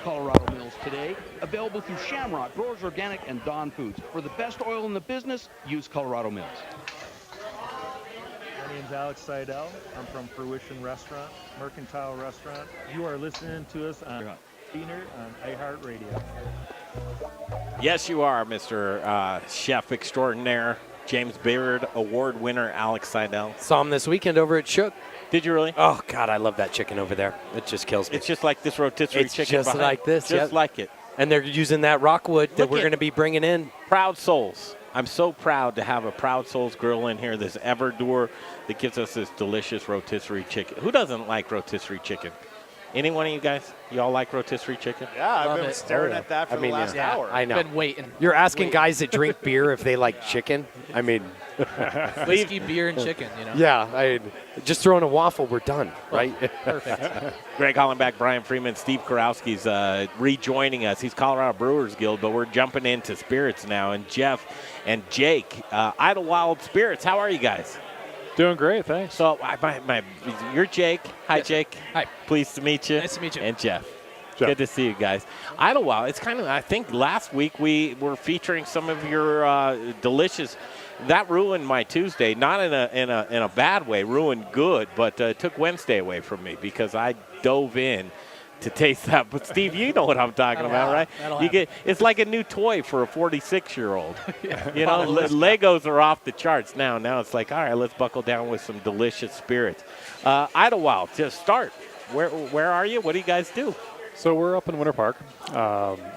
Colorado Mills today, available through Shamrock, Growers Organic, and Dawn Foods. For the best oil in the business, use Colorado Mills. My name's Alex Seidel. I'm from Fruition Restaurant, Mercantile Restaurant. You are listening to us on iHeart Radio. Yes, you are, Mr. Chef Extraordinaire, James Beard Award winner Alex Seidel. Saw him this weekend over at Shook. Did you really? Oh, God, I love that chicken over there. It just kills me. It's just like this rotisserie chicken. It's just like this. Just like it. And they're using that rockwood that we're going to be bringing in. Proud Souls. I'm so proud to have a Proud Souls grill in here, this Everdu that gives us this delicious rotisserie chicken. Who doesn't like rotisserie chicken? Any one of you guys? You all like rotisserie chicken? Yeah, I've been staring at that for the last hour. I know. Been waiting. You're asking guys that drink beer if they like chicken? I mean. Whiskey, beer, and chicken, you know. Yeah, just throwing a waffle, we're done, right? Perfect. Greg Hollenbach, Brian Freeman, Steve Kurowski's rejoining us. He's Colorado Brewers Guild, but we're jumping into spirits now. And Jeff and Jake, Idlewild Spirits, how are you guys? Doing great, thanks. So, you're Jake. Hi, Jake. Hi. Pleased to meet you. Nice to meet you. And Jeff. Good to see you guys. Idlewild, it's kind of, I think last week we were featuring some of your delicious. That ruined my Tuesday, not in a bad way, ruined good, but took Wednesday away from me because I dove in to taste that. But Steve, you know what I'm talking about, right? It's like a new toy for a 46-year-old. You know, Legos are off the charts now. Now it's like, all right, let's buckle down with some delicious spirits. Idlewild, to start, where are you? What do you guys do? So we're up in Winter Park.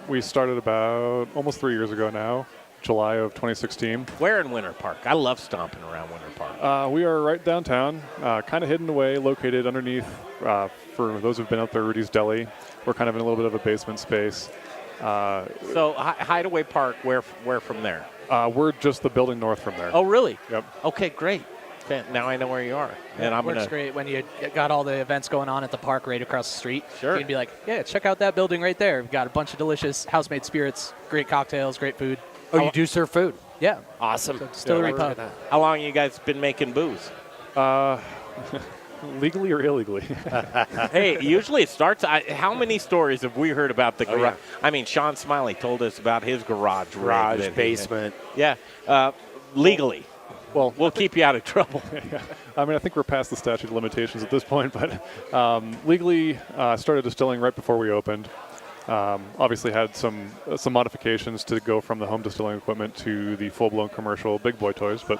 We started about almost 3 years ago now. July of 2016. Where in Winter Park? I love stomping around Winter Park. We are right downtown, kind of hidden away, located underneath, for those who've been out there, Rudy's Deli. We're kind of in a little bit of a basement space. So Hideaway Park, where from there? We're just the building north from there. Oh, really? Yep. Okay, great. Okay, now I know where you are. Yeah, and it I'm works gonna great when you got all the events going on at the park right across the street. Sure. You can be like, yeah, check out that building right there. We've got a bunch of delicious house-made spirits, great cocktails, great food. Oh, you do serve food? Yeah. Awesome. So Distillery Yeah, Pub. How long you guys been making booze? Legally or illegally? Hey, usually it starts. How many stories have we heard about the garage? yeah. I mean, Sean Smiley told us about his garage rig. basement. Yeah, legally. Well, we'll keep you out of trouble. I mean, I think we're past the statute of limitations at this point, but legally started distilling right before we opened. Obviously had some modifications to go from the home distilling equipment to the full-blown commercial big boy toys, but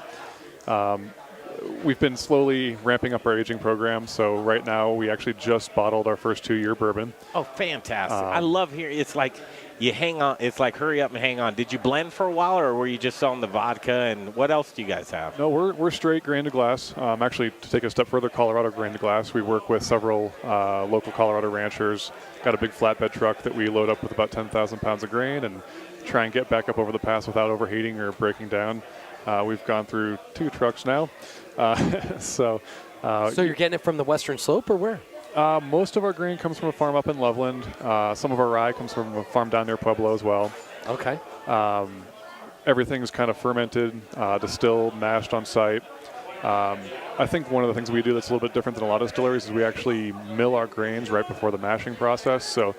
we've been slowly ramping up our aging program. So right now we actually just bottled our first 2-year bourbon. Oh, fantastic. I love hearing. It's like you hang on. It's like hurry up and hang on. Did you blend for a while, or were you just selling the vodka? And what else do you guys have? No, we're straight grain to glass. Actually, to take a step further, Colorado grain to glass. We work with several local Colorado ranchers. Got a big flatbed truck that we load up with about 10,000 pounds of grain and try and get back up over the pass without overheating or breaking down. We've gone through 2 trucks now. So you're getting it from the Western Slope, or where? Most of our grain comes from a farm up in Loveland. Some of our rye comes from a farm down near Pueblo as well. Okay. Everything's kind of fermented, distilled, mashed on site. I think one of the things we do that's a little bit different than a lot of distilleries is we actually mill our grains right before the mashing process. So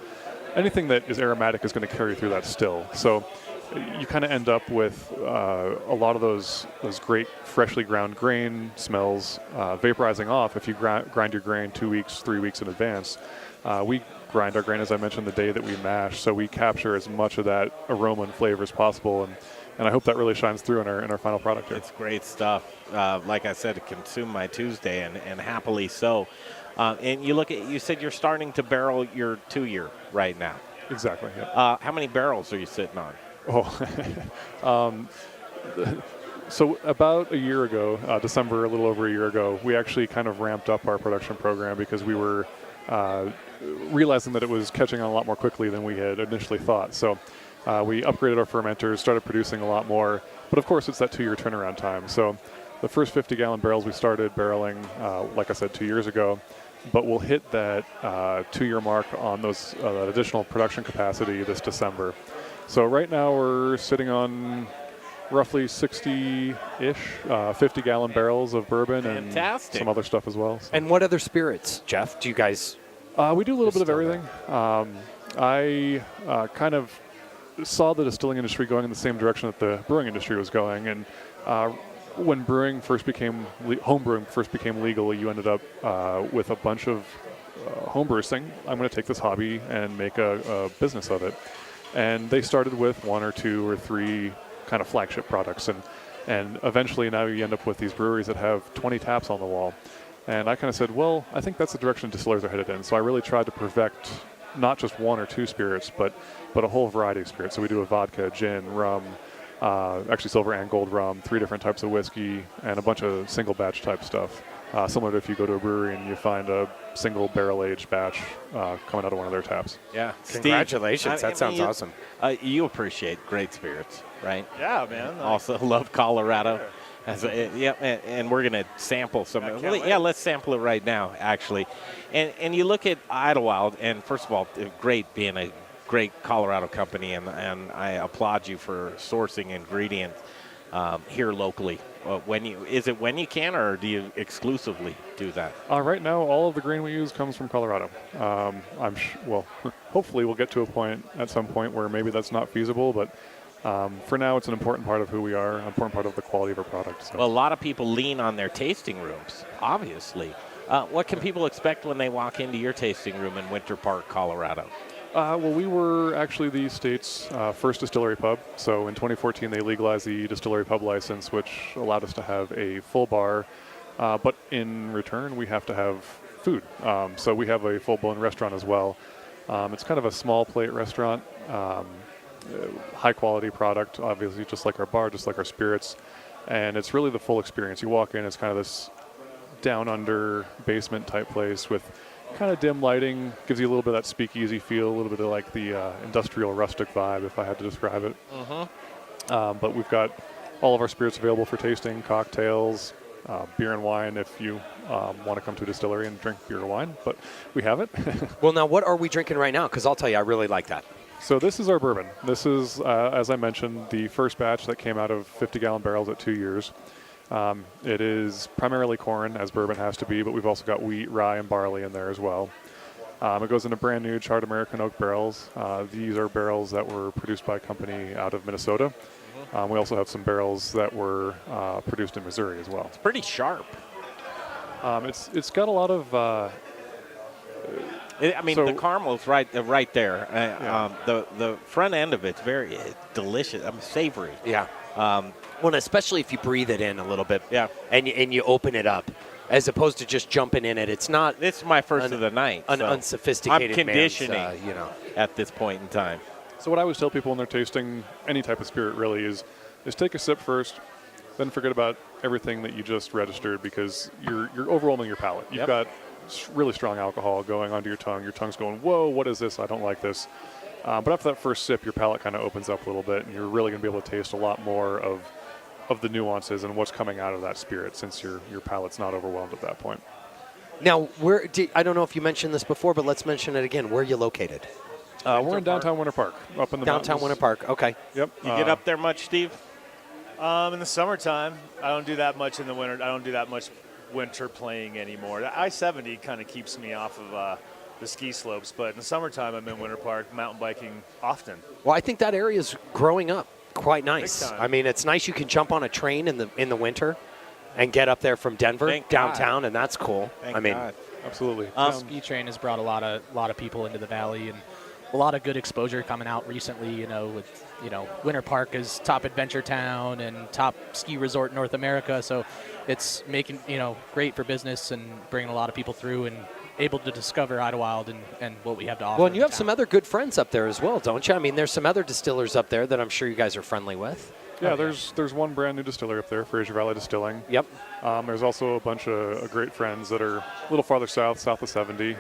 anything that is aromatic is going to carry through that still. So you kind of end up with a lot of those great freshly ground grain smells vaporizing off if you grind your grain 2 weeks, 3 weeks in advance. We grind our grain, as I mentioned, the day that we mash, so we capture as much of that aroma and flavor as possible, and I hope that really shines through in our final product here. It's great stuff. Like I said, to consume my Tuesday, and happily so. And you said you're starting to barrel your 2-year right now. Exactly. Yeah. How many barrels are you sitting on? So about a year ago, December, a little over a year ago, we actually kind of ramped up our production program because we were realizing that it was catching on a lot more quickly than we had initially thought. So we upgraded our fermenters, started producing a lot more. But of course, it's that 2-year turnaround time. So the first 50-gallon barrels we started barreling, like I said, 2 years ago. But we'll hit that 2-year mark on those additional production capacity this December. So right now we're sitting on roughly 60-ish, 50-gallon barrels of bourbon. Fantastic. And some other stuff as well. So. And what other spirits, Jeff, do you guys? We do a little bit of everything. I kind of saw the distilling industry going in the same direction that the brewing industry was going. And when brewing first became, home brewing first became legal, you ended up with a bunch of homebrewers saying, I'm going to take this hobby and make a business of it. And they started with 1 or 2 or 3 kind of flagship products. And eventually now you end up with these breweries that have 20 taps on the wall. And I kind of said, well, I think that's the direction distillers are headed in. So I really tried to perfect not just 1 or 2 spirits, but a whole variety of spirits. So we do a vodka, gin, rum, actually silver and gold rum, 3 different types of whiskey, and a bunch of single batch type stuff. Similar to if you go to a brewery and you find a single barrel-aged batch coming out of one of their taps. Yeah. Congratulations. That sounds awesome. You appreciate great spirits, right? Yeah, man. Also love Colorado. And we're going to sample some. Let's sample it right now, actually. And you look at Idlewild, and first of all, great being a great Colorado company, and I applaud you for sourcing ingredients here locally. When you can, or do you exclusively do that? Right now, all of the grain we use comes from Colorado. Hopefully we'll get to a point at some point where maybe that's not feasible, but for now, it's an important part of who we are, an important part of the quality of our product. So. Well, a lot of people lean on their tasting rooms, obviously. What can people expect when they walk into your tasting room in Winter Park, Colorado? We were actually the state's first distillery pub. So in 2014, they legalized the distillery pub license, which allowed us to have a full bar. But in return, we have to have food. So we have a full-blown restaurant as well. It's kind of a small plate restaurant. high quality product, obviously, just like our bar, just like our spirits. And it's really the full experience. You walk in, it's kind of this down under basement type place with kind of dim lighting, gives you a little bit of that speakeasy feel, a little bit of like the industrial rustic vibe, if I had to describe it. But we've got all of our spirits available for tasting, cocktails, beer and wine if you want to come to a distillery and drink beer or wine, but we have it. Well, now what are we drinking right now? Because I'll tell you, I really like that. So this is our bourbon. This is, as I mentioned, the first batch that came out of 50-gallon barrels at 2 years. It is primarily corn, as bourbon has to be, but we've also got wheat, rye, and barley in there as well. It goes into brand new charred American oak barrels. These are barrels that were produced by a company out of Minnesota. We also have some barrels that were produced in Missouri as well. It's pretty sharp. It's got a lot of. The caramel's right there. The front end of it's very delicious. Savory. Yeah. Well, especially if you breathe it in a little bit. Yeah. And you open it up, as opposed to just jumping in it. It's not. This is my first of the night. An unsophisticated I'm conditioning man's, at this point in time. So what I always tell people when they're tasting any type of spirit really is take a sip first, then forget about everything that you just registered, because you're overwhelming your palate. You've got really strong alcohol going onto your tongue. Your tongue's going, whoa, what is this? I don't like this. But after that first sip, your palate kind of opens up a little bit, and you're really going to be able to taste a lot more of the nuances and what's coming out of that spirit, since your palate's not overwhelmed at that point. Now, I don't know if you mentioned this before, but let's mention it again. Where are you located? We're in downtown Winter Park, up in the downtown mountains. Winter Park. Okay. Yep. You get up there much, Steve? In the summertime, I don't do that much in the winter. I don't do that much winter playing anymore. The I-70 kind of keeps me off of the ski slopes, but in the summertime, I'm in Winter Park mountain biking often. Well, I think that area is growing up quite nice. Big time. I mean, it's nice. You can jump on a train in the winter and get up there from Denver downtown, and that's cool. Absolutely. Ski train has brought a lot of people into the valley, and a lot of good exposure coming out recently. With Winter Park is top adventure town and top ski resort in North America, so it's making great for business and bringing a lot of people through and able to discover Idlewild and what we have to offer. Well, and you have some other good friends up there as well, don't you? I mean, there's some other distillers up there that I'm sure you guys are friendly with. Yeah, there's one brand new distillery up there, Fraser Valley Distilling. Yep. There's also a bunch of great friends that are a little farther south of 70.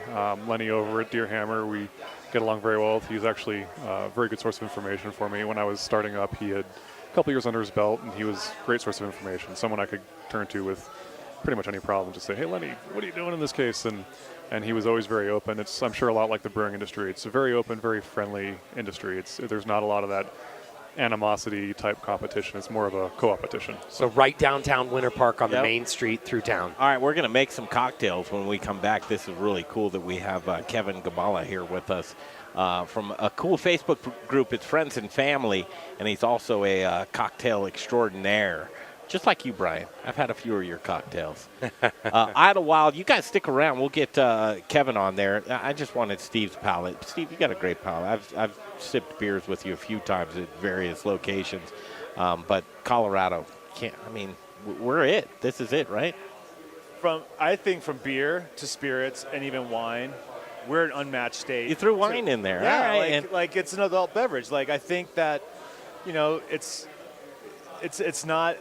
Lenny over at Deerhammer, we get along very well. He's actually a very good source of information for me. When I was starting up, he had a couple years under his belt, and he was a great source of information, someone I could turn to with pretty much any problem. Just say, hey, Lenny, what are you doing in this case? And he was always very open. It's, I'm sure, a lot like the brewing industry. It's a very open, very friendly industry. There's not a lot of that animosity type competition. It's more of a co-opetition. So right downtown Winter Park on the main street through town. All right, we're going to make some cocktails when we come back. This is really cool that we have Kevin Galaba here with us from a cool Facebook group. It's Friends and Family, and he's also a cocktail extraordinaire. Just like you, Brian. I've had a few of your cocktails. Idlewild, you guys stick around. We'll get Kevin on there. I just wanted Steve's palate. Steve, you got a great palate. I've sipped beers with you a few times at various locations. But Colorado, we're it. This is it, right? I think from beer to spirits and even wine, we're an unmatched state. You threw wine in there. Yeah, all right. like it's an adult beverage. Like I think that, it's not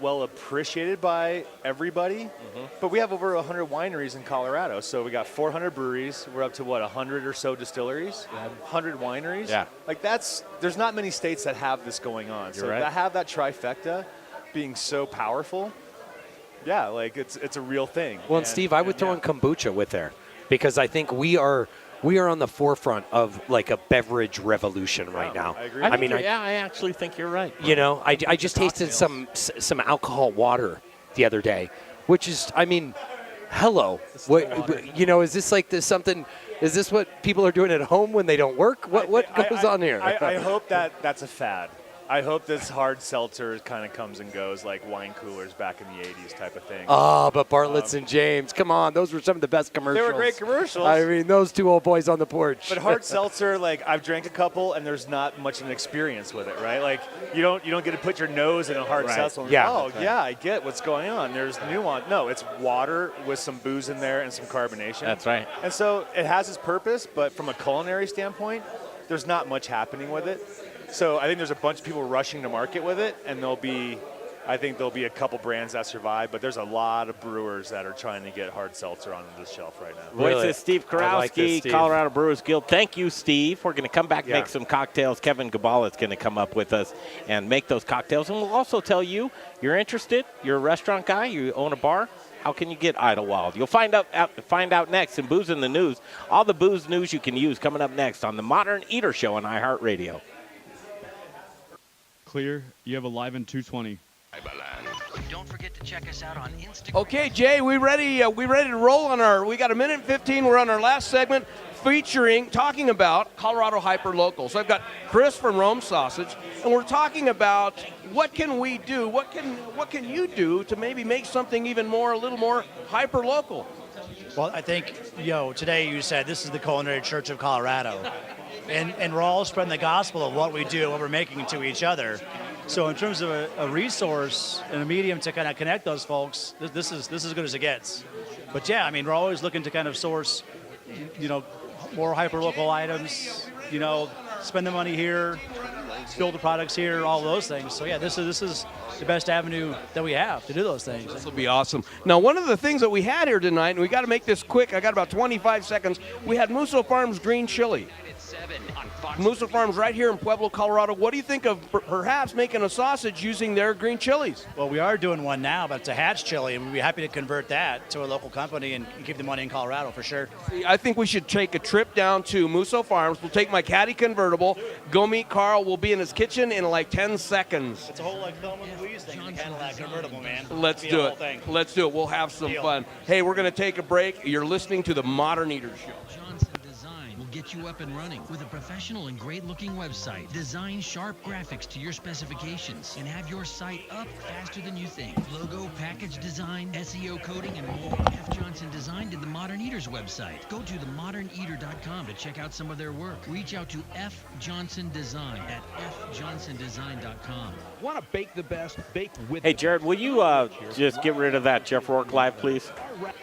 well appreciated by everybody, but we have over 100 wineries in Colorado. So we got 400 breweries. We're up to 100 or so distilleries, 100 wineries. Yeah. There's not many states that have this going on. You're right. To have that trifecta being so powerful, it's a real thing. Well, and Steve, I would throw in kombucha with there, because I think we are on the forefront of like a beverage revolution right now. I agree. I actually think you're right. I just tasted some alcohol water the other day, which is, hello. Is this like this something? Is this what people are doing at home when they don't work? What goes on here? I hope that's a fad. I hope this hard seltzer kind of comes and goes like wine coolers back in the 80s type of thing. Oh, but Bartlett's and James, come on. Those were some of the best commercials. They were great commercials. Those two old boys on the porch. But hard seltzer, I've drank a couple, and there's not much of an experience with it, right? You don't get to put your nose in a hard seltzer. I get what's going on. There's nuance. No, it's water with some booze in there and some carbonation. That's right. And so it has its purpose, but from a culinary standpoint, there's not much happening with it. So I think there's a bunch of people rushing to market with it, and I think there'll be a couple brands that survive, but there's a lot of brewers that are trying to get hard seltzer onto the shelf right now. Voice is Steve Kurowski, Colorado Brewers Guild. Thank you, Steve. We're going to come back and make some cocktails. Kevin Galaba is going to come up with us and make those cocktails. And we'll also tell you, you're interested, you're a restaurant guy, you own a bar, how can you get Idlewild? You'll find out next in Booze in the News. All the booze news you can use coming up next on the Modern Eater Show on iHeartRadio. Clear. You have a live in 220. Don't forget to check us out on Instagram. Okay, Jay, we ready to roll on we got a minute and 15. We're on our last segment talking about Colorado Hyperlocal. So I've got Chris from Rome Sausage, and we're talking about what can we do, what can you do to maybe make something a little more hyperlocal? Well, I think, today you said this is the Culinary Church of Colorado. And we're all spreading the gospel of what we do, what we're making to each other. So in terms of a resource and a medium to kind of connect those folks, this is as good as it gets. But yeah, I mean, we're always looking to kind of source, more hyper-local items, spend the money here, build the products here, all those things. So yeah, this is the best avenue that we have to do those things. This will be awesome. Now, one of the things that we had here tonight, and we got to make this quick, I got about 25 seconds, we had Musso Farms green chili. Musso Farms right here in Pueblo, Colorado. What do you think of perhaps making a sausage using their green chilies? Well, we are doing one now, but it's a hatch chili, and we'd be happy to convert that to a local company and keep the money in Colorado for sure. I think we should take a trip down to Musso Farms. We'll take my Caddy convertible, go meet Carl. We'll be in his kitchen in like 10 seconds. It's a whole Thelma and Louise thing, the Cadillac convertible, man. Let's do it. Let's do it. We'll have some fun. Hey, we're going to take a break. You're listening to the Modern Eater Show. Get you up and running with a professional and great-looking website. Design sharp graphics to your specifications and have your site up faster than you think. Logo, package design, SEO coding, and more. F. Johnson Design did the Modern Eater's website. Go to themoderneater.com to check out some of their work. Reach out to F. Johnson Design at fjohnsondesign.com. Want to bake the best? Bake with. Hey, Jared, will you just get rid of that Jeff Rourke live, please?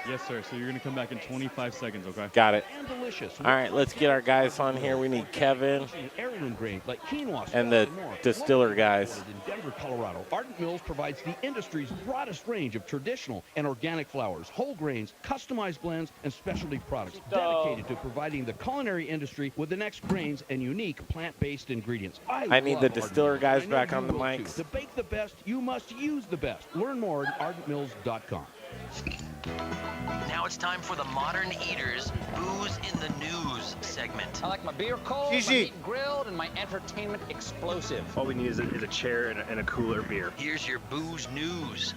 Yes, sir. So you're going to come back in 25 seconds, okay? Got it. And delicious. All right, let's get our guys on here. We need Kevin Heirloom grains like quinoa and the distiller guys. In Denver, Colorado, Ardent Mills provides the industry's broadest range of traditional and organic flours, whole grains, customized blends, and specialty products dedicated to providing the culinary industry with the next grains and unique plant-based ingredients. I need the distiller guys back on the mics. To bake the best, you must use the best. Learn more at ardentmills.com. Now it's time for the Modern Eaters Booze in the News segment. I like my beer cold, my meat grilled, and my entertainment explosive. All we need is a chair and a cooler beer. Here's your booze news.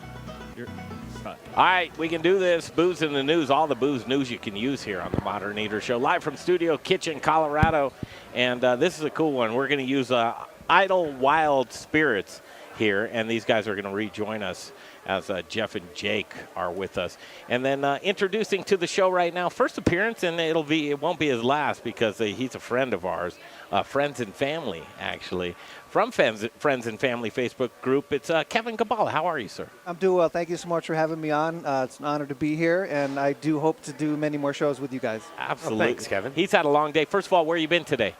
All right, we can do this. Booze in the News, all the booze news you can use here on the Modern Eater Show. Live from Studio Kitchen, Colorado. And this is a cool one. We're going to use Idlewild Spirits here, and these guys are going to rejoin us as Jeff and Jake are with us. And then introducing to the show right now, first appearance, and it won't be his last because he's a friend of ours, friends and family, actually. From Friends and Family Facebook group, it's Kevin Galaba. How are you, sir? I'm doing well. Thank you so much for having me on. It's an honor to be here, and I do hope to do many more shows with you guys. Absolutely. Thanks, Kevin. He's had a long day. First of all, where you been today?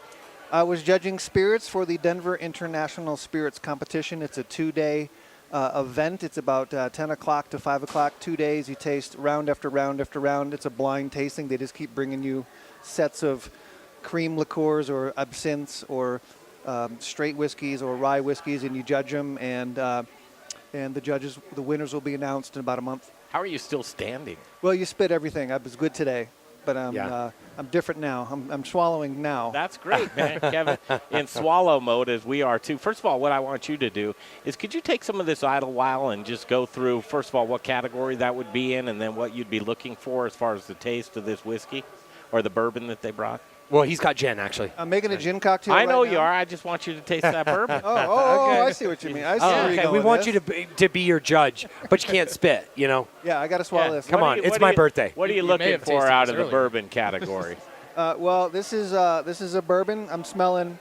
I was judging spirits for the Denver International Spirits Competition. It's a 2-day event. It's about 10 o'clock to 5 o'clock, 2 days. You taste round after round after round. It's a blind tasting. They just keep bringing you sets of cream liqueurs or absinthes or straight whiskeys or rye whiskeys, and you judge them, and the winners will be announced in about a month. How are you still standing? Well, you spit everything. I was good today, but I'm different now. I'm swallowing now. That's great, man. Kevin, in swallow mode as we are too. First of all, what I want you to do is could you take some of this Idlewild and just go through, first of all, what category that would be in, and then what you'd be looking for as far as the taste of this whiskey or the bourbon that they brought? Well, he's got gin, actually. I'm making a gin cocktail. I know right you now. are. I just want you to taste that bourbon. Okay. I see what you mean. I see where you're going we with want this. you to be your judge, but you can't spit, you know? Yeah, I got to swallow this. Come on, it's my birthday. What are you looking for out of the bourbon category? Well, this is a bourbon. I'm smelling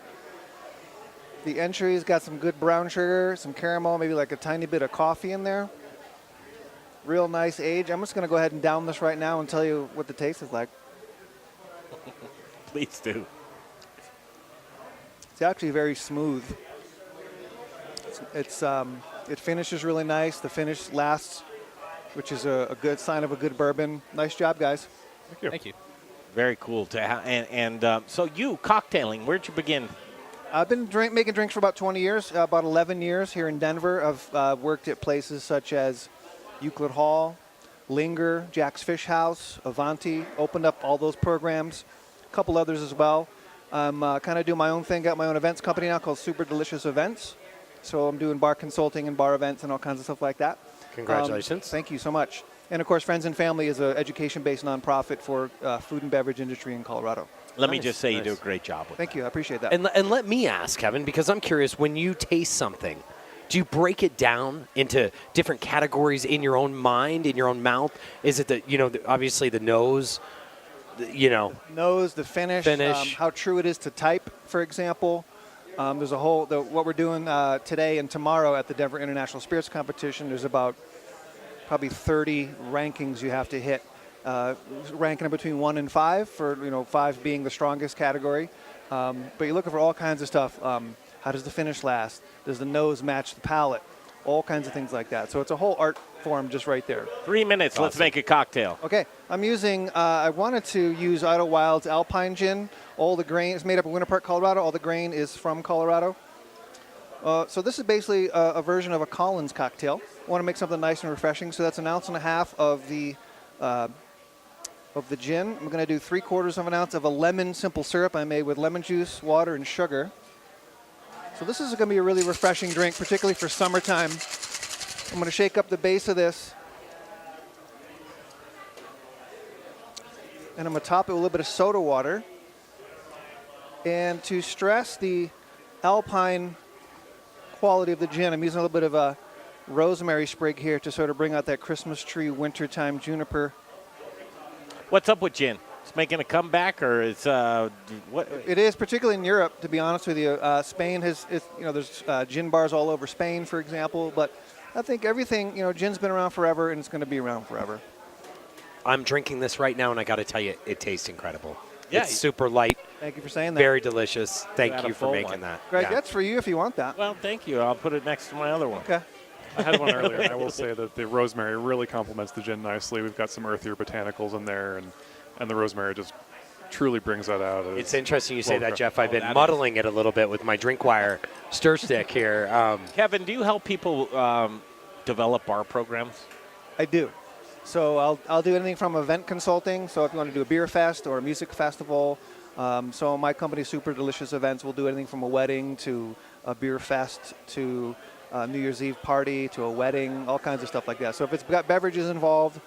the entry's got some good brown sugar, some caramel, maybe like a tiny bit of coffee in there. Real nice age. I'm just going to go ahead and down this right now and tell you what the taste is like. Please do. It's actually very smooth. It finishes really nice. The finish lasts, which is a good sign of a good bourbon. Nice job, guys. Thank you. Thank you. Very cool. So you, cocktailing, where'd you begin? I've been making drinks for about 20 years, about 11 years here in Denver. I've worked at places such as Euclid Hall, Linger, Jack's Fish House, Avanti, opened up all those programs, a couple others as well. I'm kind of doing my own thing, got my own events company now called Super Delicious Events. So I'm doing bar consulting and bar events and all kinds of stuff like that. Congratulations. Thank you so much. And of course, Friends and Family is an education-based nonprofit for food and beverage industry in Colorado. Let me just say you do a great job with Thank you. I appreciate that. And let me ask, Kevin, because I'm curious, when you taste something, do you break it down into different categories in your own mind, in your own mouth? Is it obviously the nose, Nose, the finish. How true it is to type, for example. There's what we're doing today and tomorrow at the Denver International Spirits Competition. There's about probably 30 rankings you have to hit. Ranking between 1 and 5 for 5 being the strongest category, but you're looking for all kinds of stuff. How does the finish last? Does the nose match the palate? All kinds of things like that. So it's a whole art form just right there. 3 minutes. Awesome. Let's make a cocktail. Okay, I'm using. I wanted to use Idlewild's Alpine gin. All the grain is made up of Winter Park, Colorado. All the grain is from Colorado. So this is basically a version of a Collins cocktail. I want to make something nice and refreshing. So that's 1.5 ounces of the gin. I'm going to do 3/4 ounce of a lemon simple syrup I made with lemon juice, water, and sugar. So this is going to be a really refreshing drink, particularly for summertime. I'm going to shake up the base of this. And I'm going to top it with a little bit of soda water. And to stress the Alpine quality of the gin, I'm using a little bit of a rosemary sprig here to sort of bring out that Christmas tree wintertime juniper. What's up with gin? It's making a comeback, or is what? It is, particularly in Europe. To be honest with you, Spain there's gin bars all over Spain, for example. But I think everything, gin's been around forever, and it's going to be around forever. I'm drinking this right now, and I got to tell you, it tastes incredible. Yeah. It's super light. Thank you for saying that. Very delicious. Thank you for making that. Greg, Yeah. that's for you if you want that. Well, thank you. I'll put it next to my other one. Okay. I had one earlier, and I will say that the rosemary really complements the gin nicely. We've got some earthier botanicals in there, and the rosemary just truly brings that out. It's interesting you say that, Jeff. I've been muddling it a little bit with my drink wire stir stick here. Kevin, do you help people develop bar programs? I do. So I'll do anything from event consulting. So if you want to do a beer fest or a music festival, so my company, Super Delicious Events, will do anything from a wedding to a beer fest to a New Year's Eve party to a wedding, all kinds of stuff like that. So if it's got beverages involved,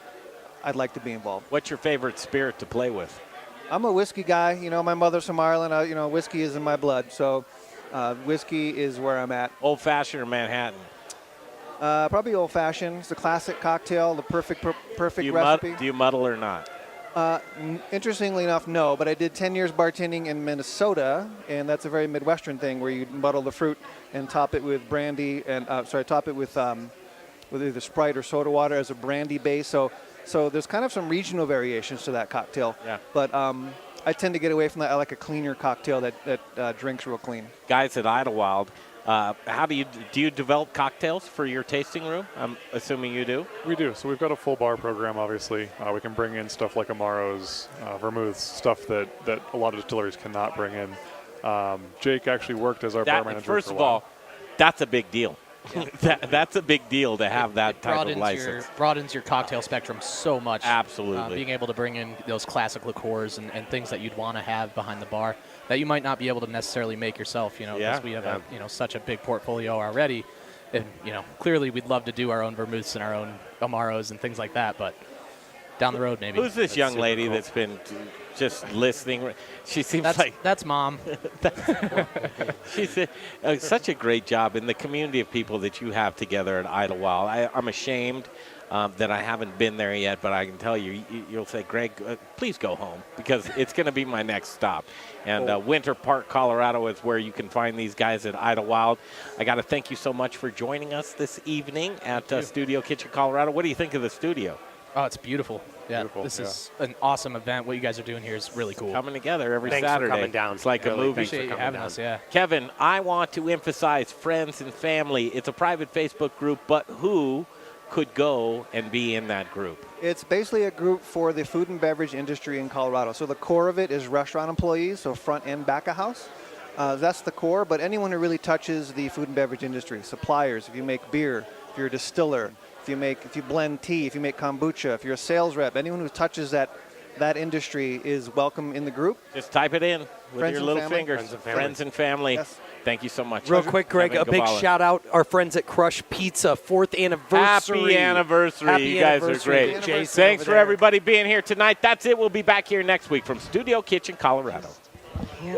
I'd like to be involved. What's your favorite spirit to play with? I'm a whiskey guy. My mother's from Ireland. Whiskey is in my blood. So whiskey is where I'm at. Old-fashioned or Manhattan? Probably old-fashioned. It's the classic cocktail, the perfect recipe. Do you muddle or not? Interestingly enough, no. But I did 10 years bartending in Minnesota, and that's a very Midwestern thing where you muddle the fruit and top it with brandy and top it with either Sprite or soda water as a brandy base. So there's kind of some regional variations to that cocktail. Yeah. But I tend to get away from that. I like a cleaner cocktail that drinks real clean. Guys at Idlewild, how do you develop cocktails for your tasting room? I'm assuming you do. We do. So we've got a full bar program, obviously. We can bring in stuff like Amaros, vermouths, stuff that a lot of distilleries cannot bring in. Jake actually worked as our bar manager First for a of while. all, that's a big deal. Yeah. That's a big deal to have that type of license. Broadens your cocktail spectrum so much. Absolutely. Being able to bring in those classic liqueurs and things that you'd want to have behind the bar that you might not be able to necessarily make yourself, because we have such a big portfolio already. And, clearly we'd love to do our own vermouths and our own Amaros and things like that, but down the road maybe. Who's this young lady that's been just listening? She seems that's Mom. She's such a great job in the community of people that you have together at Idlewild. I'm ashamed that I haven't been there yet, but I can tell you, you'll say, Greg, please go home, because it's going to be my next stop. And Winter Park, Colorado is where you can find these guys at Idlewild. I got to thank you so much for joining us this evening at Studio Kitchen, Colorado. What do you think of the studio? Oh, it's beautiful. Yeah, this is an awesome event. What you guys are doing here is really cool. Coming together every Thanks Saturday. for coming down. It's like Really, a movie. thanks for Appreciate you coming having down. us, yeah. Kevin, I want to emphasize friends and family. It's a private Facebook group, but who could go and be in that group? It's basically a group for the food and beverage industry in Colorado. So the core of it is restaurant employees, so front and back of house. That's the core, but anyone who really touches the food and beverage industry, suppliers, if you make beer, if you're a distiller, if you blend tea, if you make kombucha, if you're a sales rep, anyone who touches that industry is welcome in the group. Just type it in with Friends your and little family. fingers. Friends and family. Yes. Thank you so much. Real quick, Greg, Kevin a big Galaba. shout out our friends at Crush Pizza, 4th anniversary. Happy anniversary. Happy you guys anniversary are to great. Jason Thanks over for there. everybody being here tonight. That's it. We'll be back here next week from Studio Kitchen, Colorado. Yeah.